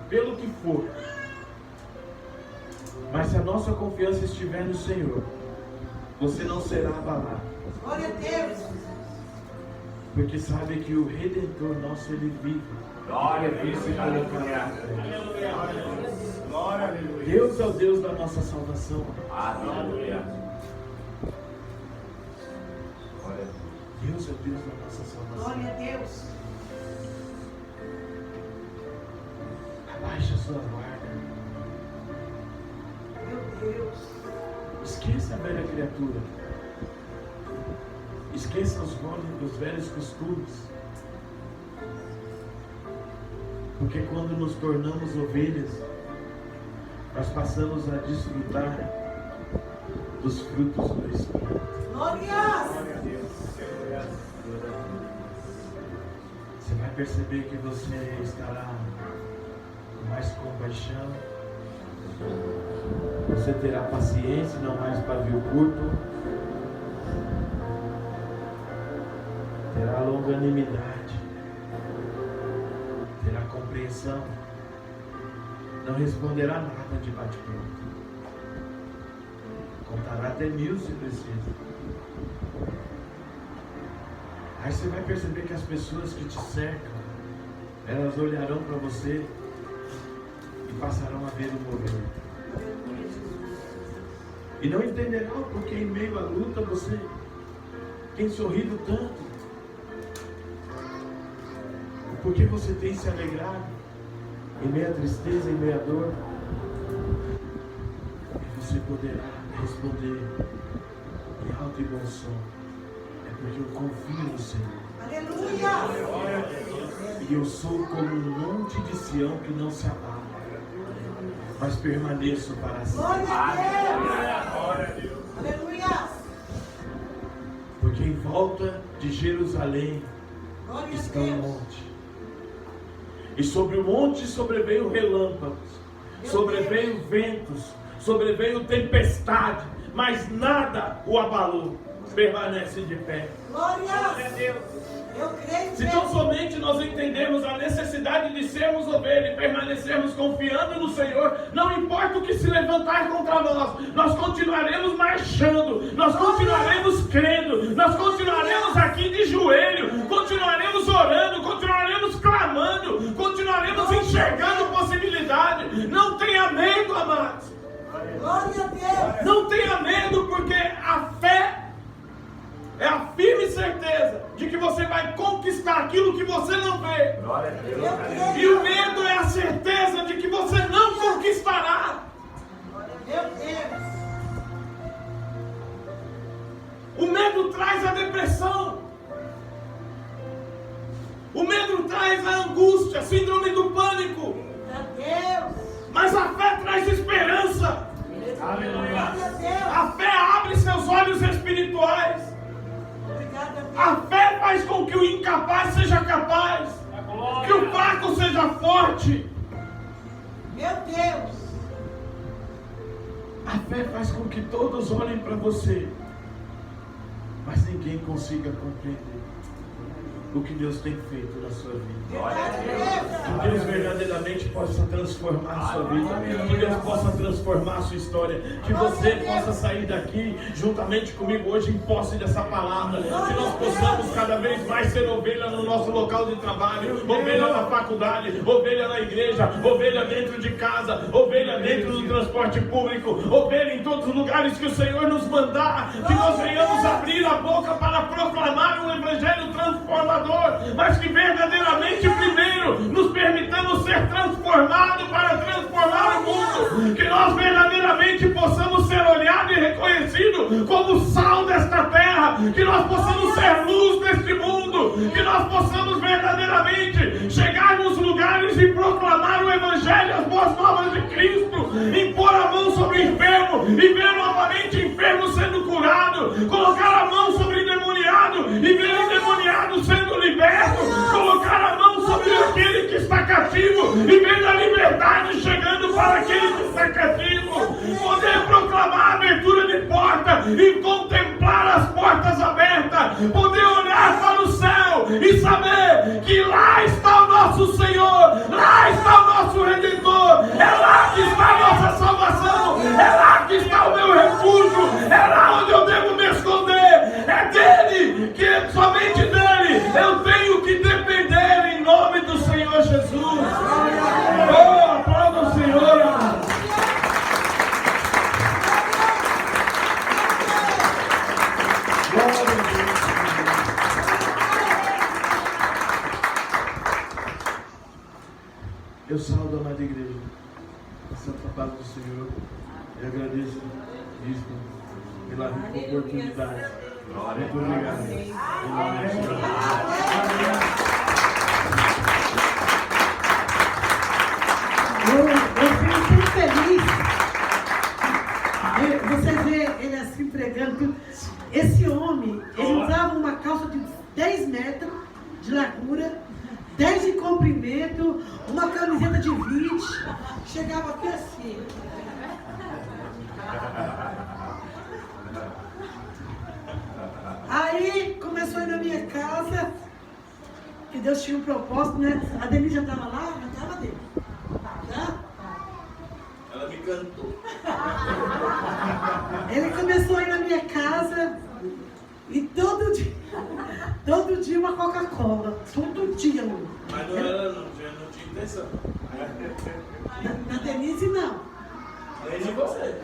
pelo que for. Mas se a nossa confiança estiver no Senhor, você não será abalado. Glória a Deus. Porque sabe que o Redentor nosso, Ele vive. Glória a Ele Deus. se colocará. Glória a Deus. Deus é o Deus da nossa salvação. Aleluia. Deus é o Deus da nossa salvação. Glória a Deus. Abaixa a sua guarda. Meu Deus. Esqueça a velha criatura. Esqueça os velhos costumes. Porque quando nos tornamos ovelhas, nós passamos a desfrutar dos frutos do Espírito. Glórias. Você vai perceber que você estará com mais compaixão. Você terá paciência, não mais pavio curto. Terá longanimidade. Terá compreensão. Não responderá nada de bate-pronto. Contará até 1000 se precisa. Aí você vai perceber que as pessoas que te cercam, elas olharão para você e passarão a ver o mover. E não entenderão porque em meio à luta você tem sorrido tanto. Porque você tem se alegrado em meio à tristeza, em meio à dor. E você poderá responder em alto e bom som. É porque eu confio no Senhor. Aleluia. E eu sou como um monte de Sião que não se abala, mas permaneço para sempre. Glória a Deus. Aleluia. Porque em volta de Jerusalém Glória a está um Deus. monte. E sobre o monte sobreveio relâmpagos, sobreveio ventos, sobreveio tempestade, mas nada o abalou. Permanece de pé. Glória a Deus. Eu creio. Se tão somente nós entendemos a necessidade de sermos ovelha e permanecermos confiando no Senhor, não importa o que se levantar contra nós, nós continuaremos marchando, nós continuaremos crendo, nós continuaremos aqui de joelho, continuaremos orando, continuaremos clamando, continuaremos enxergando possibilidade. Não tenha medo, amados. Glória a Deus. Não tenha medo, porque a fé é a firme certeza de que você vai conquistar aquilo que você não vê. Glória a Deus. Eu creio. E o medo é a certeza de que você não conquistará. Meu Deus. O medo traz a depressão. O medo traz a angústia, a síndrome do pânico. Meu Deus. Mas a fé traz esperança. Aleluia. Glória a Deus. A fé abre seus olhos espirituais. Obrigada, Deus. A fé faz com que o incapaz seja capaz, que o fraco seja forte. Meu Deus. A fé faz com que todos olhem para você, mas ninguém consiga compreender. o que Deus tem feito na sua vida. Glória a Deus. Que Deus verdadeiramente possa transformar a sua vida. Que Deus possa transformar a sua história. Que você possa sair daqui juntamente comigo hoje em posse dessa palavra. Que nós possamos cada vez mais ser ovelha no nosso local de trabalho, ovelha na faculdade, ovelha na igreja, ovelha dentro de casa, ovelha dentro do transporte público, ovelha em todos os lugares que o Senhor nos mandar. Que nós venhamos abrir a boca para proclamar um evangelho transformador, mas que verdadeiramente primeiro nos permitamos ser transformados para transformar o mundo. Que nós verdadeiramente possamos ser olhados e reconhecidos como sal desta terra. Que nós possamos ser luz deste mundo. Que nós possamos verdadeiramente chegar nos lugares e proclamar o evangelho, as boas novas de Cristo, impor a mão sobre o enfermo e ver novamente enfermo sendo curado, colocar a mão sobre o endemoniado e ver o endemoniado sendo liberto, colocar a mão sobre aquele que está cativo e ver a liberdade chegando para aquele que está cativo, poder proclamar a abertura de porta e contemplar as portas abertas, poder olhar para o céu e saber que lá está o nosso Senhor, lá está o nosso Redentor, é lá que está a nossa salvação, é lá que está o meu refúgio, é lá onde eu devo me esconder, é dele, que somente dele eu tenho que depender em nome do Senhor Jesus. Oh, aplauda o Senhor, amado. Glória a Deus. Eu saldo a amada igreja, a santa paz do Senhor, e agradeço isso pela rica oportunidade. Muito obrigado. Em nome do Senhor. Eu fico muito feliz. Você vê ele assim pregando. Esse homem, ele usava uma calça de 10 metros de largura, 10 de comprimento, uma camiseta de 20, chegava até assim. Aí começou a ir na minha casa, que Deus tinha um propósito, né? A Denise já estava lá, já estava dentro. Tá? Ela me cantou. Ele começou a ir na minha casa e todo dia uma Coca-Cola. Todo dia, amor. Mas não era, não tinha intenção. Na Denise, não. Nem de você.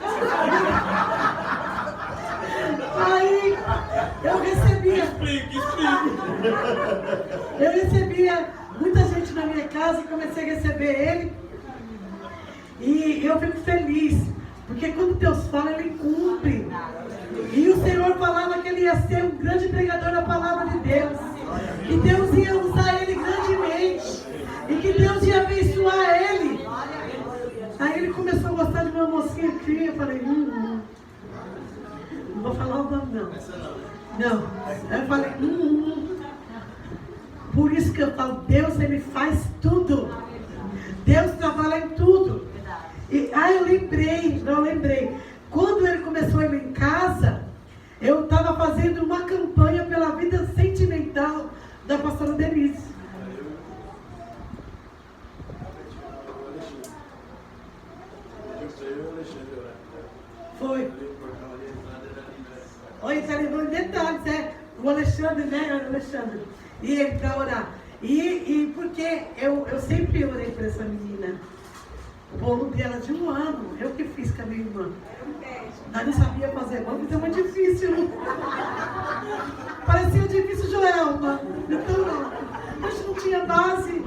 Aí eu recebia. Explique. Eu recebia muita gente na minha casa e comecei a receber ele. E eu fico feliz, porque quando Deus fala, Ele cumpre. E o Senhor falava que Ele ia ser um grande pregador da palavra de Deus. Que Deus ia usar Ele grandemente. E que Deus ia abençoar Ele. Aí ele começou a gostar de uma mocinha aqui. Eu falei, não vou falar o nome não. Não. Aí eu falei, Por isso que eu falo, Deus, Ele faz tudo. Deus trabalha em tudo. E eu lembrei. Quando ele começou a ir em casa, eu estava fazendo uma campanha pela vida sentimental da pastora Denise. Foi. Olha, está lembrando detalhes, o Alexandre, né? E ele para orar. E porque eu sempre orei por essa menina. O bolo dela de 1 ano, eu que fiz com a minha irmã. Ela não sabia fazer bolo, então é muito difícil. Parecia difícil, Joelma. Então, a gente não tinha base.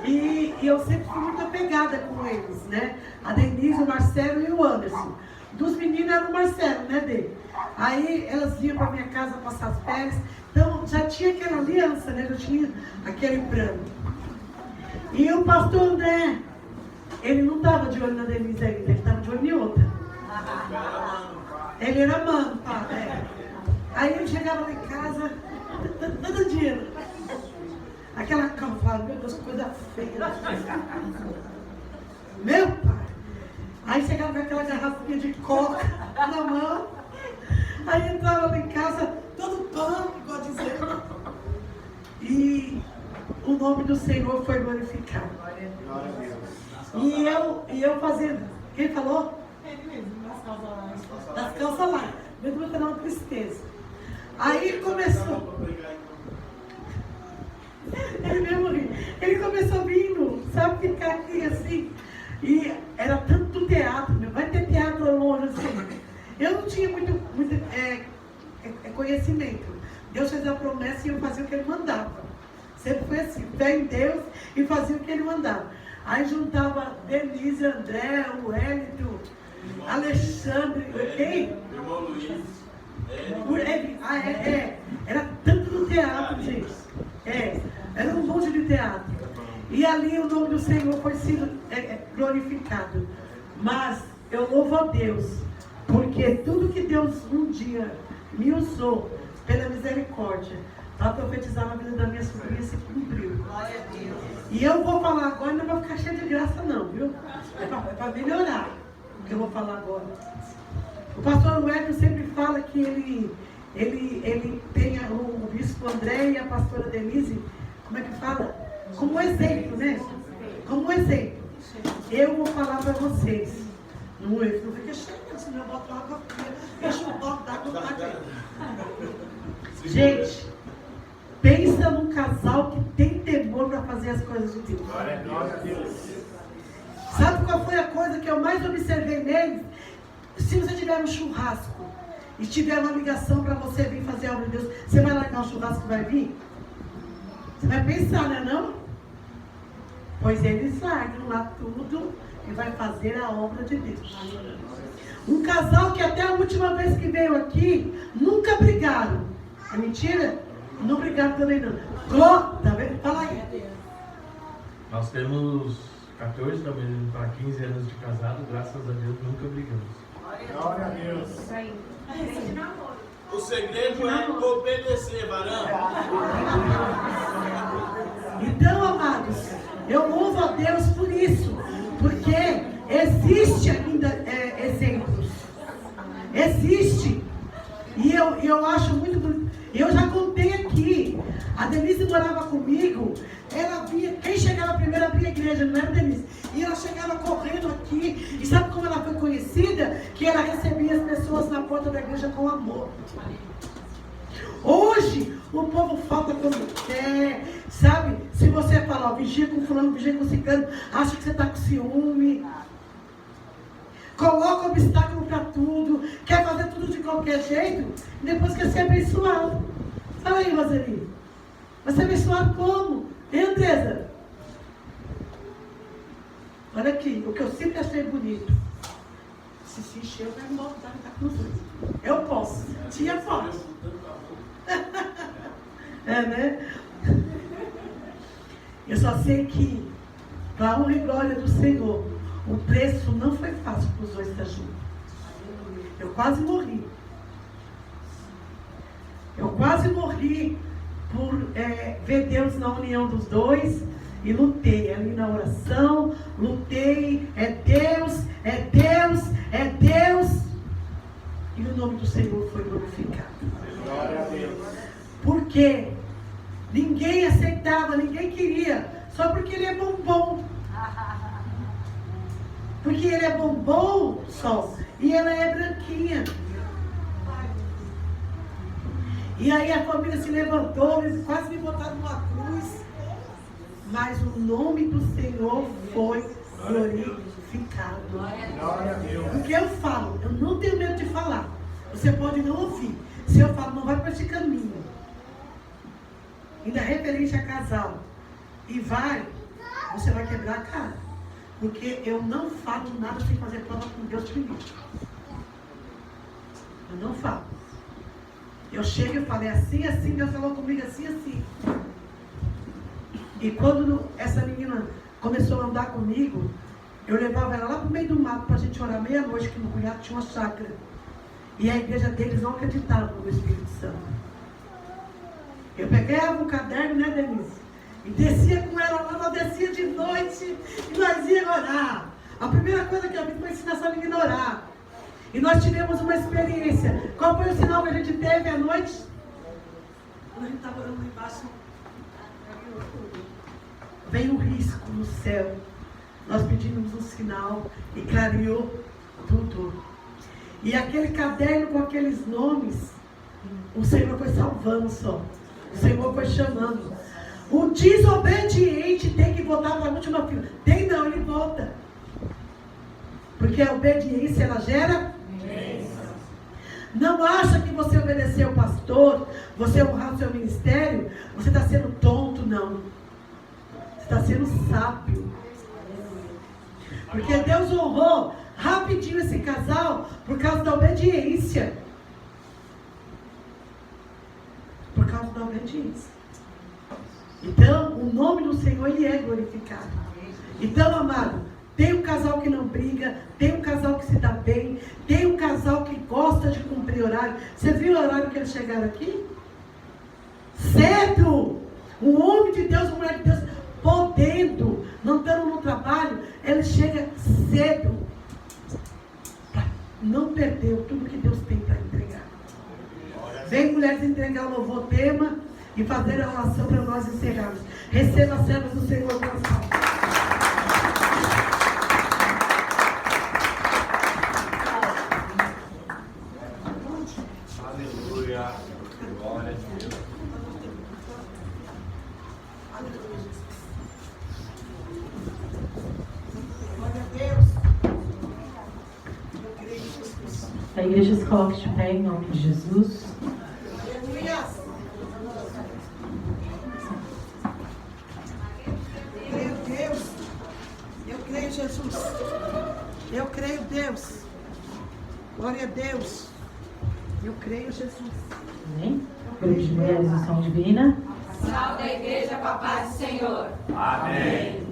E eu sempre fui muito apegada com eles, né? A Denise, o Marcelo e o Anderson. Dos meninos era o Marcelo, né, Dê? Aí elas vinham para minha casa passar as férias. Então já tinha aquela aliança, né? Já tinha aquele plano. E o pastor André, ele não estava de olho na Denise ainda, ele estava de olho em outra. Ele era mano, pá, Aí ele chegava lá em casa, todo dia. Aquela cavalo, meu Deus, coisa feia. Meu pai. Aí chegava com aquela garrafinha de coca na mão. Aí entrava lá em casa, todo pão, igual dizer. E o nome do Senhor foi glorificado. Glória a Deus. E eu fazendo. Quem falou? Ele mesmo, nas calças lá. Das calças lá. Mesmo me uma tristeza. Aí começou. Ele mesmo ri. Ele começou vindo, sabe, ficar aqui assim. E era tanto teatro, meu. Vai ter teatro longe assim. Eu não tinha muito conhecimento. Deus fez a promessa e eu fazia o que ele mandava. Sempre foi assim, fé em Deus e fazia o que ele mandava. Aí juntava Denise, André, o Wellington, Alexandre, quem? Irmão Luiz. Era tanto no teatro, gente. Era um monte de teatro. E ali o nome do Senhor foi sendo glorificado. Mas eu louvo a Deus, porque tudo que Deus um dia me usou pela misericórdia para profetizar na vida da minha sobrinha se cumpriu. Glória a Deus. E eu vou falar agora, não vai ficar cheio de graça não, viu? É para melhorar o que eu vou falar agora. O pastor Wellington sempre fala que ele tem o bispo André e a pastora Denise, como é que fala? Como exemplo, né? Como exemplo. Eu vou falar para vocês. Não fica cheio, senão eu boto água fria. Fecha o toque da água. Gente, pensa num casal que tem temor para fazer as coisas de Deus. Glória a Deus. Sabe qual foi a coisa que eu mais observei neles? Se você tiver um churrasco e tiver uma ligação para você vir fazer a obra de Deus, você vai largar o churrasco que vai vir? Você vai pensar, né não? Pois eles largam lá tudo e vai fazer a obra de Deus. Um casal que até a última vez que veio aqui, nunca brigaram. É mentira? Não brigaram também não. Tá vendo? Fala aí. Nós temos 14 também para 15 anos de casado, graças a Deus nunca brigamos. Glória a Deus. Isso aí. O segredo é obedecer, varão. Então, amados, eu louvo a Deus por isso, porque existe ainda exemplos. Existe. E eu acho muito bonito. Eu já contei aqui. A Denise morava comigo. Ela via, quem chegava primeiro abria a igreja, não era a Denise. E ela chegava correndo aqui. E sabe como ela foi conhecida? Que ela recebia as pessoas na porta da igreja com amor. Hoje, o povo falta quando quer, sabe? Se você falar, vigia com fulano, vigia com ciclano, acha que você está com ciúme. Coloca obstáculo para tudo, quer fazer tudo de qualquer jeito, e depois quer ser abençoado. Fala aí, Roseli. Vai ser abençoado como? Hein, Andresa? Olha aqui, o que eu sempre achei bonito. Se encher, eu quero voltar e estar com os dois. Eu posso. Tia posso. Né? Eu só sei que, para a honra e glória do Senhor, o preço não foi fácil para os dois estar juntos. Eu quase morri. Eu quase morri por ver Deus na união dos dois. E lutei ali na oração. Lutei. É Deus, é Deus, é Deus. E o nome do Senhor foi glorificado. Glória a Deus. Porque ninguém aceitava, ninguém queria. Só porque ele é bombom. Porque ele é bombom só. E ela é branquinha. E aí a família se levantou, eles quase me botaram numa cruz. Mas o nome do Senhor foi glorificado. Glória a Deus. Porque eu falo, eu não tenho medo de falar. Você pode não ouvir. Se eu falo, não vai para esse caminho. Ainda referente a casal. E vai, você vai quebrar a cara. Porque eu não falo nada sem fazer prova com Deus primeiro. Eu não falo. Eu chego e falei assim, assim, Deus falou comigo assim, assim. E quando essa menina começou a andar comigo, eu levava ela lá pro meio do mato para a gente orar meia-noite, que no cunhado tinha uma chácara. E a igreja deles não acreditava no Espírito Santo. Eu pegava um caderno, né, Denise? E descia com ela lá, ela descia de noite e nós íamos orar. A primeira coisa que eu fiz foi ensinar essa menina a orar. E nós tivemos uma experiência. Qual foi o sinal que a gente teve à noite? Quando a gente estava orando lá embaixo, veio um risco no céu. Nós pedimos um sinal e clareou tudo. E aquele caderno com aqueles nomes, o Senhor foi salvando só. O Senhor foi chamando. O desobediente tem que voltar para a última fila. Tem não, ele volta. Porque a obediência, ela gera... Não acha que você obedecer ao pastor, você honrar o seu ministério, você está sendo tonto, não. Você está sendo sábio. Porque Deus honrou rapidinho esse casal por causa da obediência. Por causa da obediência. Então, o nome do Senhor, ele é glorificado. Então, amado, tem um casal que não briga, tem um casal que se dá bem, tem um casal que gosta de cumprir horário. Você viu o horário que eles chegaram aqui? Cedo! Um homem de Deus, uma mulher de Deus, podendo, não estando no trabalho, ele chega cedo. Para não perder tudo que Deus tem para entregar. Vem, mulheres, entregar o novo tema e fazer a oração para nós encerrarmos. Receba as servas do Senhor com as palmas. Aleluia. Glória a Deus. Glória a Deus. Eu creio em Jesus. A igreja se coloca de pé em nome de Jesus. Aleluia. Creio, Deus. Eu creio, Jesus. Eu creio, Deus. Glória a Deus. Eu creio, Jesus. Amém? Grupo de mulheres do Som Divina. Salve a igreja com a paz do Senhor. Amém.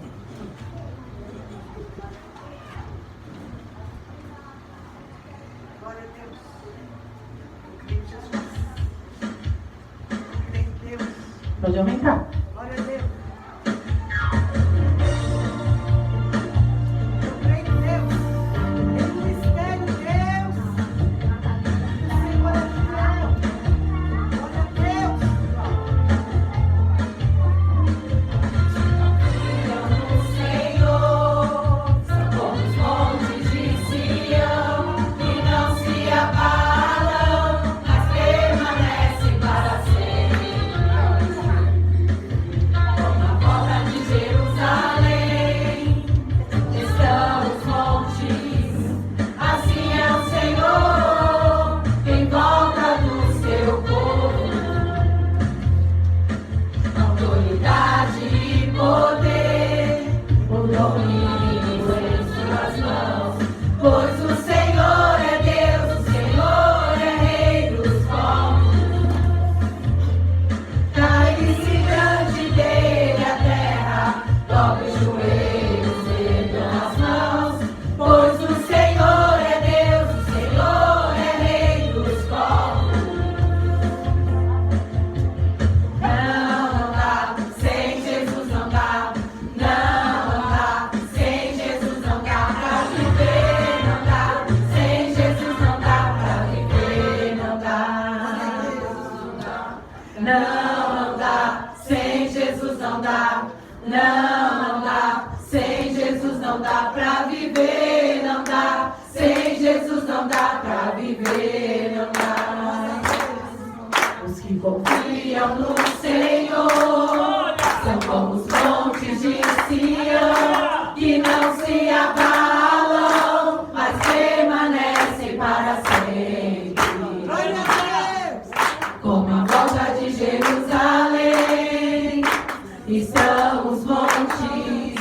Glória a Deus. Eu creio, Jesus. Eu creio, Deus. Pode aumentar. Glória a Deus. Eu creio em Deus. Em mistério, Deus. O Senhor é fiel. Glória a Deus. No Senhor, são como os montes de Sião, que não se abalam, mas permanecem para sempre. Como a volta de Jerusalém, estão os montes, assim é o Senhor, em volta do seu povo. Autoridade e poder, o domínio em suas mãos. Pois o Senhor é Deus, o Senhor é Rei dos povos. Cai-se diante dele a terra, dobre os joelhos, ergam as mãos. Pois o Senhor é Deus, o Senhor é Rei dos povos. Não dá, sem Jesus não dá. Não dá, sem Jesus não dá pra viver. Não dá, sem Jesus não dá pra viver. Não dá. Não dá, sem Jesus não dá. Não dá, sem Jesus não dá pra viver. Não dá, sem Jesus não dá pra viver. Não dá. Os que confiam no Senhor são como os montes de Sião, que não se abalam, mas permanecem para sempre. Glória a Deus. Como a volta de Jerusalém, estão os montes,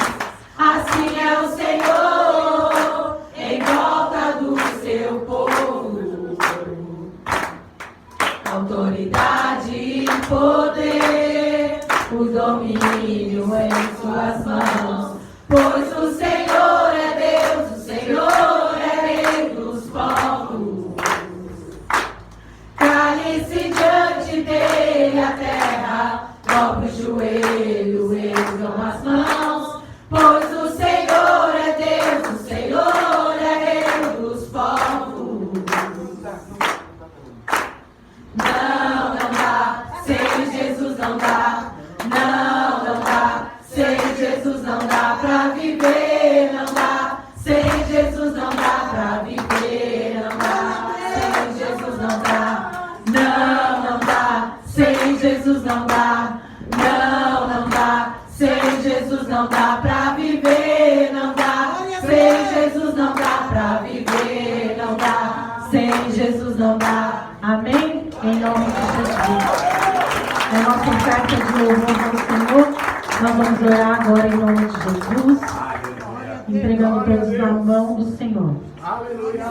assim é o Senhor, em volta do seu povo. Autoridade e poder, Jesus não dá pra viver, não dá. Sem Jesus não dá. Amém? Em nome de Jesus. É nossa oferta de louvor ao Senhor. Nós vamos orar agora em nome de Jesus, entregando todos na mão do Senhor.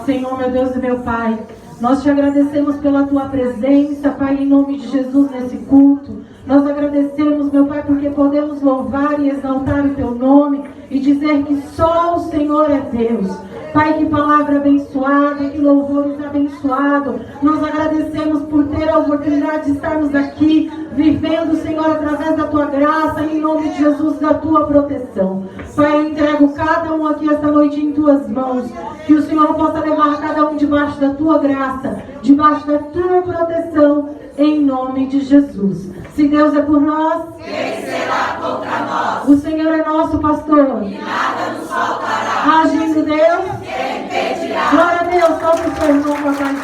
Senhor, meu Deus e meu Pai, nós te agradecemos pela tua presença, Pai, em nome de Jesus nesse culto. Nós agradecemos, meu Pai, porque podemos louvar e exaltar o teu nome e dizer que só o Senhor é Deus. Pai, que palavra abençoada, que louvores abençoados. Nós agradecemos por ter a oportunidade de estarmos aqui, vivendo, Senhor, através da tua graça, em nome de Jesus, da tua proteção. Pai, eu entrego cada um aqui esta noite em tuas mãos. Que o Senhor possa levar cada um debaixo da tua graça, debaixo da tua proteção, em nome de Jesus. Se Deus é por nós, Quem será contra nós? o Senhor é nosso pastor. E nada nos faltará. Agindo Deus, Quem impedirá? glória a Deus, solta o seu irmão com a paz